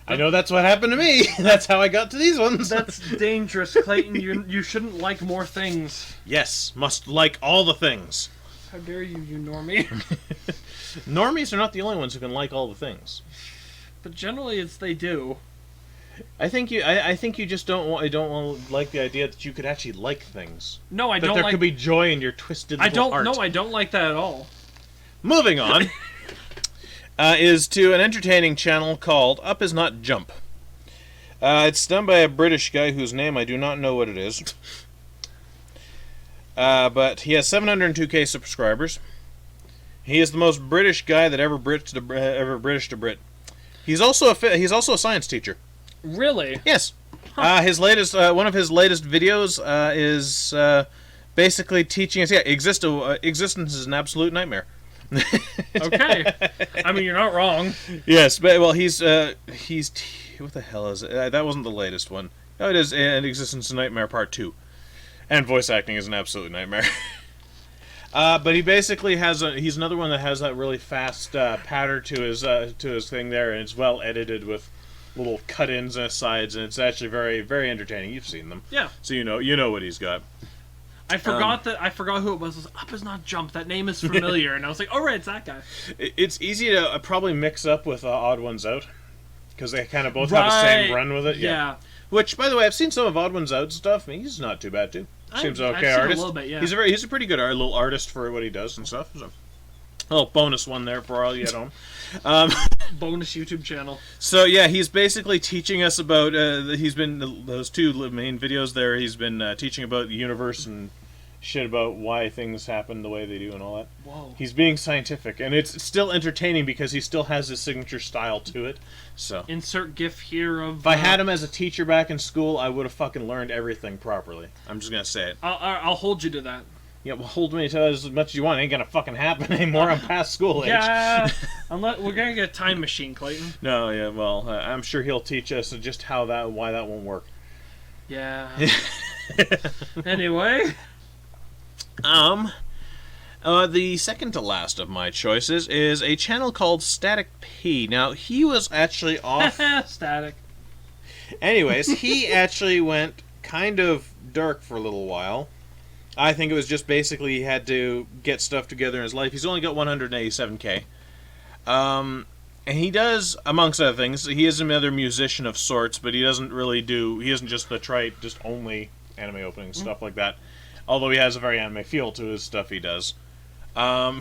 I know that's what happened to me. That's how I got to these ones. That's dangerous, Clayton. You shouldn't like more things. Yes, must like all the things. How dare you normie. Normies are not the only ones who can like all the things. But generally, they do. I think you just don't like the idea that you could actually like things. No, I that don't. There could be joy in your twisted little heart. No, I don't like that at all. Moving on is to an entertaining channel called Up Is Not Jump. It's done by a British guy whose name I do not know what it is. But he has 702k subscribers. He is the most British guy that ever British to Brit. He's also a science teacher. Really? Yes. Huh. One of his latest videos is basically teaching us. Yeah, existence is an absolute nightmare. Okay. I mean, you're not wrong. Yes, but he's what the hell is it? That wasn't the latest one. No, it is an Existence is a Nightmare Part 2. And voice acting is an absolute nightmare. But he basically he's another one that has that really fast patter to his thing there, and it's well edited with little cut-ins and asides, and it's actually very, very entertaining. You've seen them. Yeah. So you know what he's got. I forgot who it was. Up Is Not Jump. That name is familiar, and I was like, oh right, it's that guy. It's easy to probably mix up with Odd Ones Out, because they kind of both have the same run with it. Yeah. Which, by the way, I've seen some of Odd Ones Out stuff. I mean, he's not too bad too. Seems okay I've artist. Seen a little bit, yeah. He's a pretty good little artist for what he does and stuff. So. Oh, bonus one there for all you at home. Bonus YouTube channel. So yeah, he's basically teaching us about. He's been those two main videos there. He's been teaching about the universe and shit about why things happen the way they do and all that. Whoa. He's being scientific, and it's still entertaining because he still has his signature style to it. So insert GIF here of. If I had him as a teacher back in school, I would have fucking learned everything properly. I'm just gonna say it. I'll hold you to that. Yeah, well, hold me to as much as you want. It ain't gonna fucking happen anymore. I'm past school age. Yeah, unless we're gonna get a time machine, Clayton. No, yeah, well, I'm sure he'll teach us just why that won't work. Yeah. Anyway. The second to last of my choices is a channel called StaticP. Now, he was actually off. Static. Anyways, he actually went kind of dark for a little while. I think it was just basically he had to get stuff together in his life. He's only got 187k. And he does, amongst other things, he is another musician of sorts, but he isn't just the trite, just only anime openings, stuff like that. Although he has a very anime feel to his stuff he does.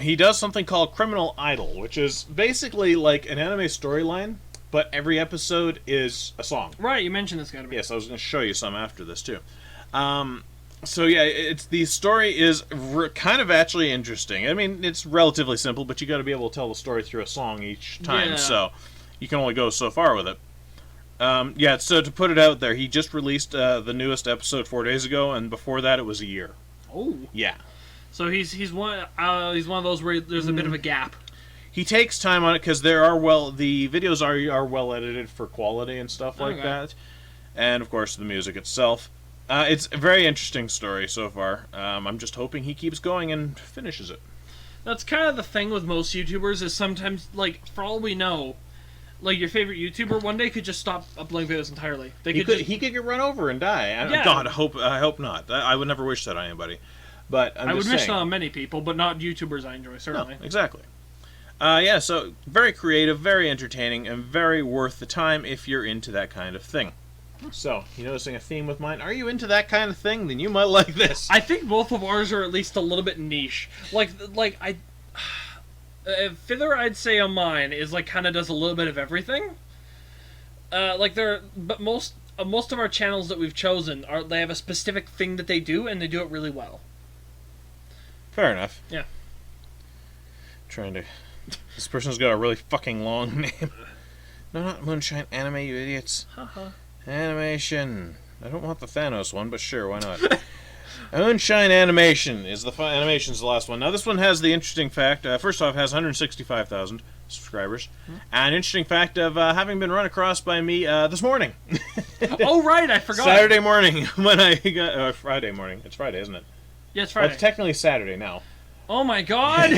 He does something called Criminal Idol, which is basically like an anime storyline, but every episode is a song. Right, you mentioned this guy to me. Yes, I was going to show you some after this, too. So yeah, the story is kind of actually interesting. I mean, it's relatively simple, but you got to be able to tell the story through a song each time, so you can only go so far with it. Yeah, so to put it out there, he just released the newest episode 4 days ago, and before that it was a year. Oh. Yeah. So he's one of those where there's a bit of a gap. He takes time on it because the videos are well edited for quality and stuff like that, and of course the music itself. It's a very interesting story so far. I'm just hoping he keeps going and finishes it. That's kind of the thing with most YouTubers is sometimes, like, for all we know, like, your favorite YouTuber one day could just stop uploading videos entirely. He could get run over and die. Yeah. God, I hope not. I would never wish that on anybody. But I would wish that on many people, but not YouTubers I enjoy, certainly. No, exactly. Yeah, so very creative, very entertaining, and very worth the time if you're into that kind of thing. So, you noticing a theme with mine? Are you into that kind of thing? Then you might like this. I think both of ours are at least a little bit niche. Fither, I'd say on mine is like kind of does a little bit of everything. But most of our channels that we've chosen they have a specific thing that they do, and they do it really well. Fair enough. Yeah. This person's got a really fucking long name. No, not Moonshine Anime, you idiots. Haha. Animation. I don't want the Thanos one, but sure, why not? Moonshine Animation is Animation's the last one. Now this one has the interesting fact. First off, has 165,000 subscribers. An interesting fact of having been run across by me this morning. Oh right, I forgot. Saturday morning when I got Friday morning. It's Friday, isn't it? Yeah, it's Friday. Well, it's technically Saturday now. Oh my god!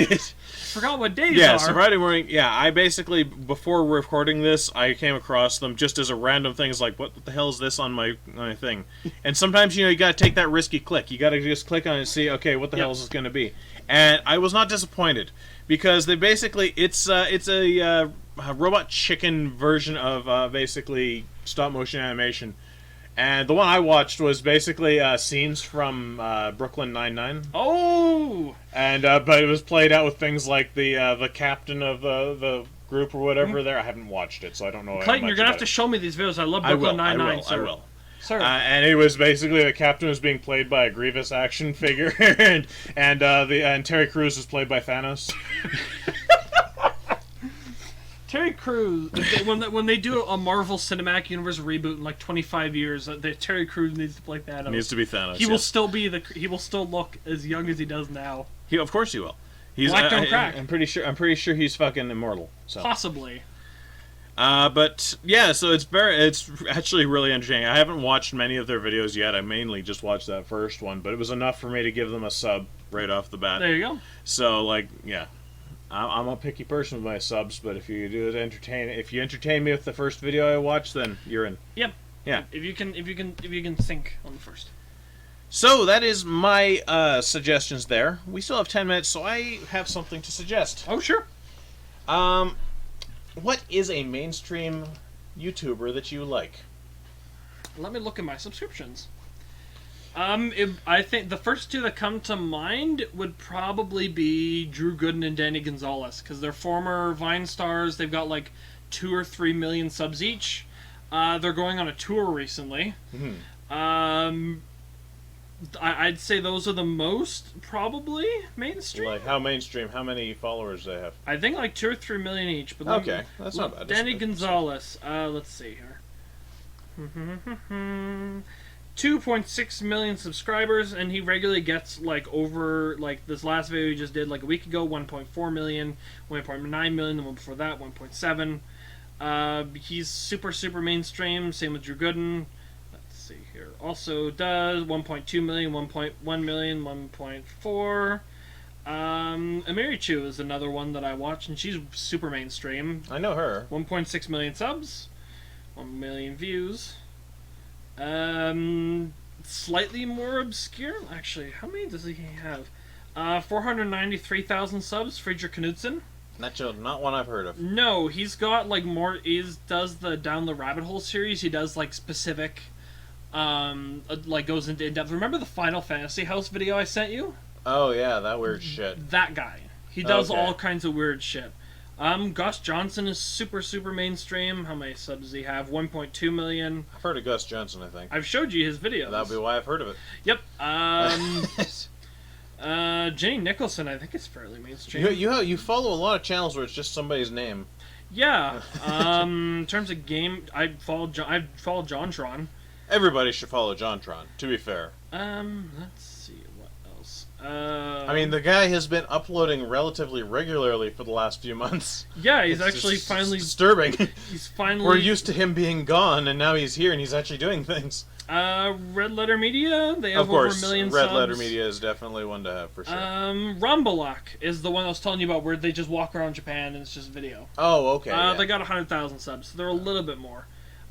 Forgot what days are. Yeah, so Friday morning, I basically, before recording this, I came across them just as a random thing. It's like, what the hell is this on my thing? And sometimes, you gotta take that risky click. You gotta just click on it and see, okay, what the hell is this gonna be? And I was not disappointed, because they basically, it's a robot chicken version of basically stop motion animation. And the one I watched was basically scenes from Brooklyn Nine-Nine. Oh! And but it was played out with things like the captain of the group or whatever there. I haven't watched it, so I don't know. Clayton, you're going to have to show me these videos. I love Brooklyn Nine-Nine, sir. I will. Sir. And it was basically the captain was being played by a Grievous action figure, and Terry Crews was played by Thanos. Terry Crews, when they do a Marvel Cinematic Universe reboot in like 25 years, Terry Crews needs to play Thanos. Needs to be Thanos. He will still be he will still look as young as he does now. Of course he will. He's Black don't crack. I'm pretty sure he's fucking immortal. So. Possibly. But yeah, so it's actually really entertaining. I haven't watched many of their videos yet. I mainly just watched that first one, but it was enough for me to give them a sub right off the bat. There you go. So like, yeah. I'm a picky person with my subs, but if you entertain me with the first video I watch, then you're in. Yep. Yeah. If you can think on the first. So that is my suggestions there. We still have 10 minutes, so I have something to suggest. Oh sure. What is a mainstream YouTuber that you like? Let me look at my subscriptions. I think the first two that come to mind would probably be Drew Gooden and Danny Gonzalez, because they're former Vine stars. They've got like 2 or 3 million subs each. They're going on a tour recently. Mm-hmm. I'd say those are the most probably mainstream. Like how mainstream? How many followers they have? I think like 2 or 3 million each. But okay, that's not bad. Danny Gonzalez. Let's see here. 2.6 million subscribers, and he regularly gets like over like this last video he just did like a week ago, 1.4 million, 1.9 million. The one before that, 1.7. He's super mainstream. Same with Drew Gooden. Let's see here. Also does 1.2 million, 1.1 million, 1.4. Amiri Chu is another one that I watch, and she's super mainstream. I know her. 1.6 million subs, 1 million views. Slightly more obscure. Actually, how many does he have? 493,000 subs. Friedrich Knudsen. Not one I've heard of. No, he's got like more. Does the Down the Rabbit Hole series? He does like specific, like goes into in depth. Remember the Final Fantasy House video I sent you? Oh yeah, that weird shit. That guy. He does Okay. all kinds of weird shit. Gus Johnson is super mainstream. How many subs does he have? 1.2 million. I've heard of Gus Johnson, I think. I've showed you his videos. That'll be why I've heard of it. Yep. Jenny Nicholson, I think, is fairly mainstream. You follow a lot of channels where it's just somebody's name. Yeah. In terms of game, I follow JonTron. Everybody should follow JonTron, to be fair. Let's see what else. I mean, the guy has been uploading relatively regularly for the last few months. Yeah, he's It's actually just finally disturbing. He's finally. We're used to him being gone, and now he's here and he's actually doing things. Red Letter Media. They have Of course, over 1 million Red subs. Letter Media is definitely one to have for sure. Rambalak is the one I was telling you about, where they just walk around Japan and it's just video. Oh, okay. Yeah. They got 100,000 subs, so they're a little bit more.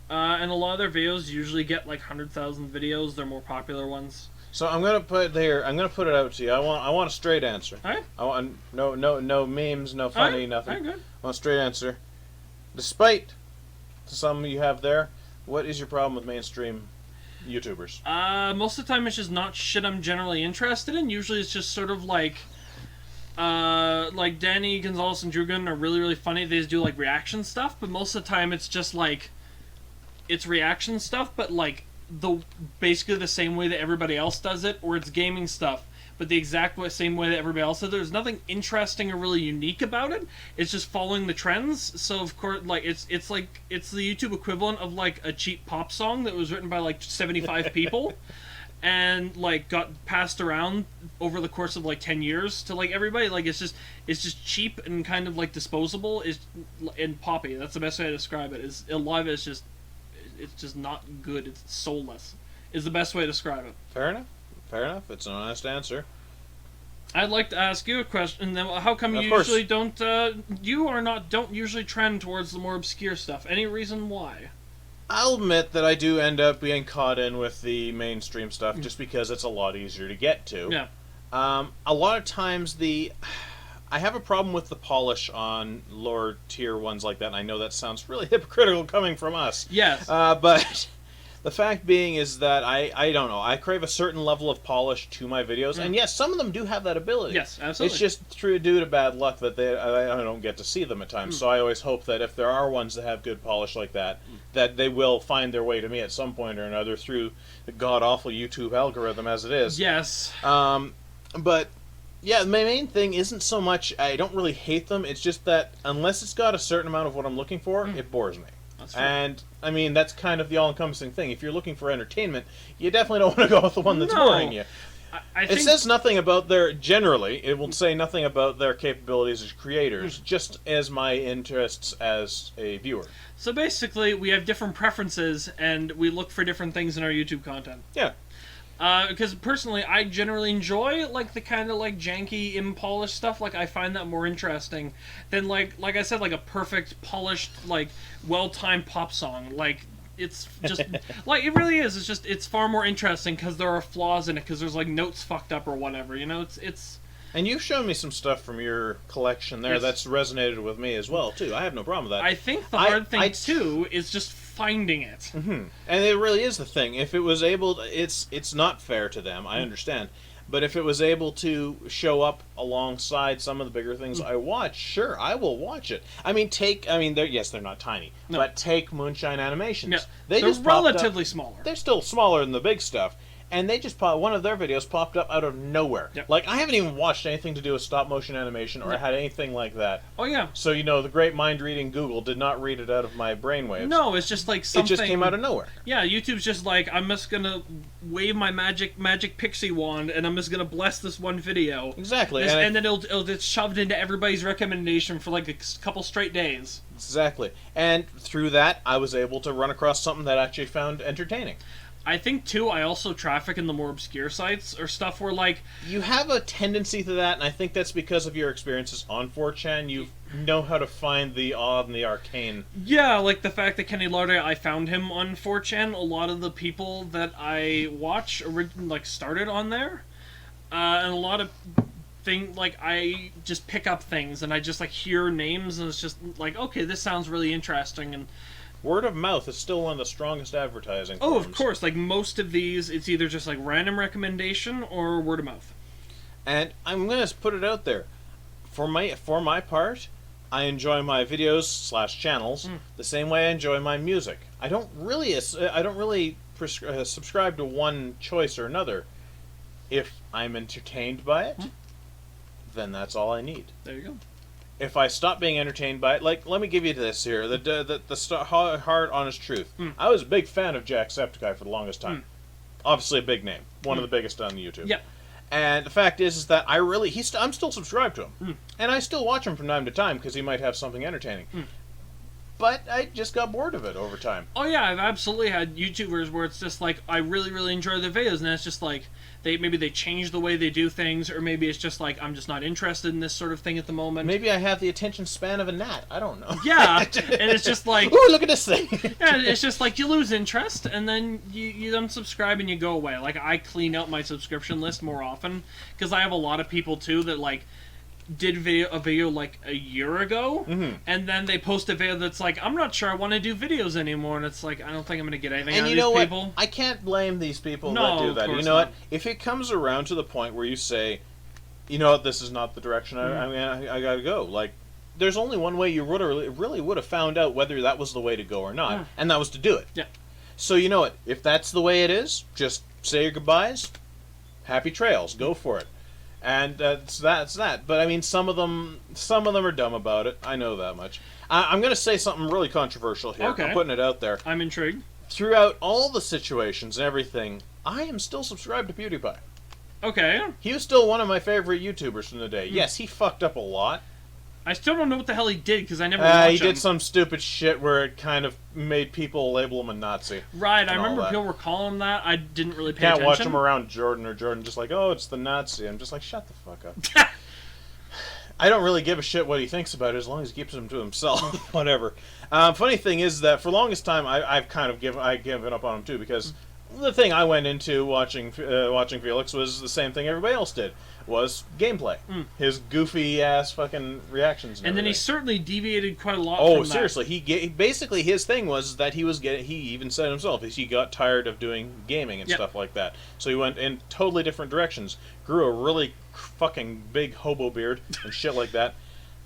And a lot of their videos usually get like 100,000 videos. They're more popular ones. So I'm gonna put it out to you. I want a straight answer. All right. I want no memes, no funny, nothing. All right, good. I want a straight answer. Despite some you have there, what is your problem with mainstream YouTubers? Most of the time it's just not shit I'm generally interested in. Usually it's just sort of like Danny Gonzalez and Drew Gooden are really funny. They just do like reaction stuff, but most of the time it's just like it's reaction stuff, but like basically the same way that everybody else does it, or it's gaming stuff, but the exact same way that everybody else does it. There's nothing interesting or really unique about it. It's just following the trends. So of course, like it's the YouTube equivalent of like a cheap pop song that was written by like 75 people, and like got passed around over the course of like 10 years to like everybody. Like it's just cheap and kind of like disposable. And poppy. That's the best way to describe it. Is a lot of it's just not good. It's soulless. Is the best way to describe it. Fair enough. It's an honest answer. I'd like to ask you a question. Then, how come you Of course. usually don't usually trend towards the more obscure stuff? Any reason why? I'll admit that I do end up being caught in with the mainstream stuff just because it's a lot easier to get to. Yeah. A lot of times I have a problem with the polish on lower tier ones like that, and I know that sounds really hypocritical coming from us. Yes. But the fact being is that I don't know. I crave a certain level of polish to my videos, and yes, some of them do have that ability. Yes, absolutely. It's just due to bad luck that I don't get to see them at times. So I always hope that if there are ones that have good polish like that, that they will find their way to me at some point or another through the god-awful YouTube algorithm as it is. Yes. But yeah, my main thing isn't so much I don't really hate them. It's just that unless it's got a certain amount of what I'm looking for, it bores me. And, I mean, that's kind of the all-encompassing thing. If you're looking for entertainment, you definitely don't want to go with the one that's boring you. I think it says nothing about their, generally, it will say nothing about their capabilities as creators, just as my interests as a viewer. So basically, we have different preferences, and we look for different things in our YouTube content. Yeah. Because personally, I generally enjoy like the kind of like janky, impolished stuff. Like I find that more interesting than like I said, like a perfect, polished, like well-timed pop song. Like it's just like it really is. It's just it's far more interesting because there are flaws in it. Because there's like notes fucked up or whatever. You know, it's. And you've shown me some stuff from your collection there that's resonated with me as well too. I have no problem with that. I think the hard thing too is just finding it. And it really is the thing. If it was able to, it's not fair to them, I understand. But if it was able to show up alongside some of the bigger things I watch, sure, I will watch it. I mean, they're not tiny, but take Moonshine Animations. Yeah. They're just relatively smaller. They're still smaller than the big stuff. And they just one of their videos popped up out of nowhere. Yep. Like, I haven't even watched anything to do with stop motion animation or had anything like that. Oh, yeah. So, you know, the great mind reading Google did not read it out of my brainwaves. No, it's just like something. It just came out of nowhere. Yeah, YouTube's just like, I'm just gonna wave my magic pixie wand and I'm just gonna bless this one video. Exactly. And then it'll get shoved into everybody's recommendation for like a couple straight days. Exactly. And through that, I was able to run across something that I actually found entertaining. I think, too, I also traffic in the more obscure sites or stuff where, like... You have a tendency to that, and I think that's because of your experiences on 4chan. You know how to find the odd and the arcane. Yeah, like the fact that Kenny Larder, I found him on 4chan. A lot of the people that I watch started on there. And a lot of things, like, I just pick up things, and I just, like, hear names, and it's just like, okay, this sounds really interesting, and... Word of mouth is still one of the strongest advertising Oh, forms. of course. Like, most of these, it's either just, like, random recommendation or word of mouth. And I'm going to put it out there. For my part, I enjoy my videos / channels the same way I enjoy my music. I don't really subscribe to one choice or another. If I'm entertained by it, then that's all I need. There you go. If I stop being entertained by it, like, let me give you this here, the hard, honest truth. I was a big fan of Jacksepticeye for the longest time. Obviously a big name. One of the biggest on YouTube. Yeah. And the fact is that I'm still subscribed to him. And I still watch him from time to time because he might have something entertaining. But I just got bored of it over time. Oh yeah, I've absolutely had YouTubers where it's just like, I really, really enjoy their videos, and it's just like, maybe they change the way they do things, or maybe it's just like, I'm just not interested in this sort of thing at the moment. Maybe I have the attention span of a gnat. I don't know. Yeah, and it's just like... Ooh, look at this thing! Yeah, it's just like, you lose interest, and then you unsubscribe and you go away. Like, I clean out my subscription list more often, because I have a lot of people, too, that, like, did a video like a year ago, and then they post a video that's like, I'm not sure I want to do videos anymore, and it's like, I don't think I'm going to get anything out of these people. What? I can't blame these people No, that do that. of course You know not. what? If it comes around to the point where you say, you know what, this is not the direction I got to go, like, there's only one way you really would have found out whether that was the way to go or not, and that was to do it. Yeah. So you know what? If that's the way it is, just say your goodbyes, happy trails, go for it. And that's that. But I mean, some of them are dumb about it. I know that much. I'm going to say something really controversial here. Okay. I'm putting it out there. I'm intrigued. Throughout all the situations and everything, I am still subscribed to PewDiePie. Okay. He was still one of my favorite YouTubers from the day. Yes, he fucked up a lot. I still don't know what the hell he did, because I never watched him. He did some stupid shit where it kind of made people label him a Nazi. Right, I remember people were calling him that. I didn't really pay attention. Can't watch him around Jordan, or Jordan just like, oh, it's the Nazi. I'm just like, shut the fuck up. I don't really give a shit what he thinks about it as long as he keeps him to himself. Whatever. Funny thing is that for the longest time, I've kind of given up on him too, because the thing I went into watching Felix was the same thing everybody else did, was gameplay. His goofy ass fucking reactions. And then he certainly deviated quite a lot. Oh, from seriously, basically his thing was that he even said himself he got tired of doing gaming and stuff like that. So he went in totally different directions, grew a really fucking big hobo beard and shit like that.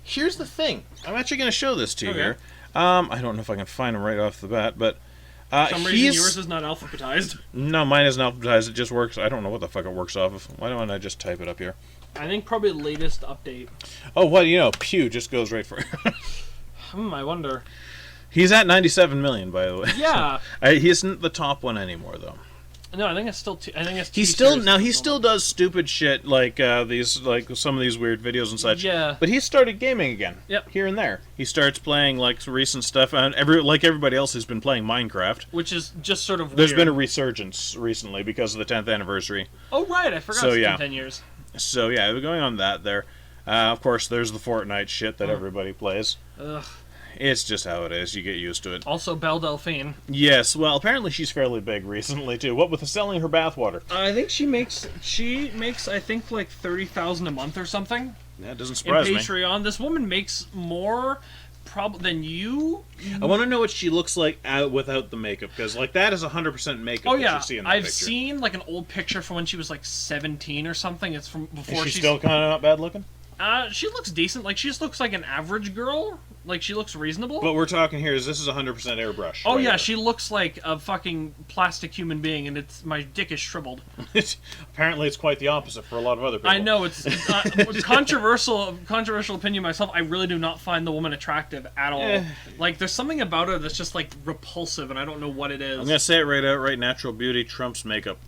Here's the thing. I'm actually going to show this to you here. I don't know if I can find him right off the bat, but for some reason yours is not alphabetized. No, mine isn't alphabetized. It just works. I don't know what the fuck it works off of. Why don't I just type it up here? I think probably the latest update. Oh, well, Pew just goes right for it. I wonder. He's at 97 million, by the way. Yeah. He isn't the top one anymore, though. No, I think it's still. I think it's. He still does stupid shit like some of these weird videos and such. Yeah. But he started gaming again. Yep. Here and there, he starts playing like recent stuff, and everybody else has been playing Minecraft, which is just sort of. Weird. There's been a resurgence recently because of the 10th anniversary. Oh right, I forgot. So, it's been 10 years. So yeah, we're going on that there. Of course, there's the Fortnite shit that everybody plays. Ugh. It's just how it is. You get used to it. Also, Belle Delphine. Yes. Well, apparently she's fairly big recently too. What with selling her bathwater? I think she makes I think like $30,000 a month or something. That doesn't surprise me. In Patreon, this woman makes more than you. I want to know what she looks like without the makeup, because like that is 100% makeup. Oh yeah, you see in the I've picture. seen like an old picture from when she was like 17 or something. It's from before. Is she still kind of not bad looking? She looks decent. Like she just looks like an average girl. Like she looks reasonable. But we're talking here this is 100% airbrush. Oh right yeah, she looks like a fucking plastic human being, and my dick is shriveled. Apparently, it's quite the opposite for a lot of other people. I know it's controversial opinion myself. I really do not find the woman attractive at all. Like there's something about her that's just like repulsive, and I don't know what it is. I'm gonna say it right out. Right, natural beauty trumps makeup.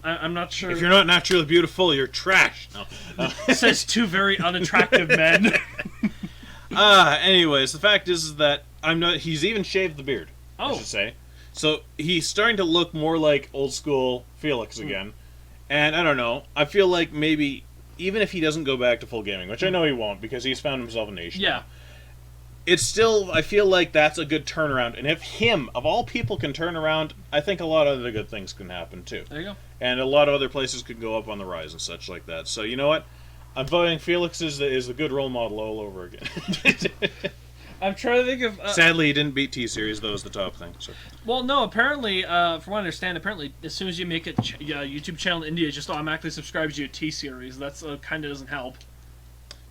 I'm not sure. If you're not naturally beautiful, you're trash. No. Says two very unattractive men. Anyways, the fact is that he's even shaved the beard. I should say. So he's starting to look more like old school Felix again. And I don't know. I feel like maybe even if he doesn't go back to full gaming, which I know he won't because he's found himself a niche. Yeah. Now, it's still, I feel like that's a good turnaround. And if him, of all people, can turn around, I think a lot of other good things can happen too. There you go. And a lot of other places could go up on the rise and such like that. So you know what? I'm voting Felix is the good role model all over again. I'm trying to think of... Sadly, he didn't beat T-Series. That was the top thing. So. Well, no, apparently, from what I understand, apparently, as soon as you make a YouTube channel in India, it just automatically subscribes you to T-Series. That's kind of doesn't help.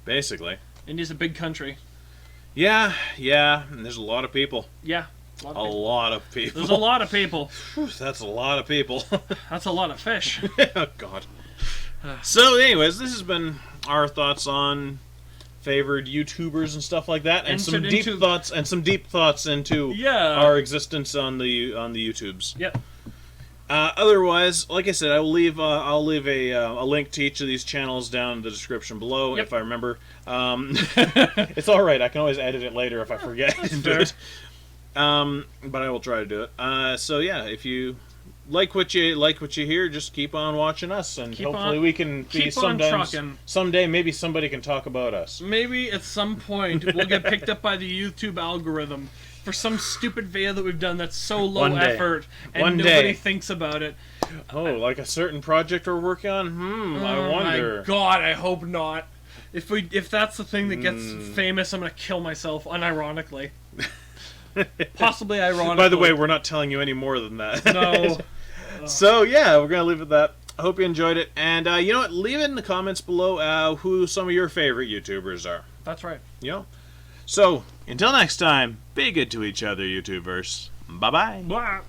Basically. India's a big country. Yeah, and there's a lot of people. Yeah. A lot of people. There's a lot of people. Whew, that's a lot of people. That's a lot of fish. Oh, God. So, anyways, this has been our thoughts on favored YouTubers and stuff like that, and some deep thoughts into our existence on the YouTubes. Yep. Otherwise, like I said, I'll leave a link to each of these channels down in the description below if I remember. It's all right. I can always edit it later if I forget to do it. But I will try to do it. So yeah, if you like what you hear, just keep on watching us, and hopefully we can be someday maybe somebody can talk about us. Maybe at some point we'll get picked up by the YouTube algorithm for some stupid video that we've done that's so low effort and nobody thinks about it. Oh, like a certain project we're working on? I wonder. My God, I hope not. If that's the thing that gets famous, I'm gonna kill myself unironically. Possibly ironically. By the way, we're not telling you any more than that. No. So yeah, we're gonna leave it at that. I hope you enjoyed it, and you know what? Leave it in the comments below who some of your favorite YouTubers are. That's right. You know. So until next time, be good to each other, YouTubers. Bye-bye. Bye.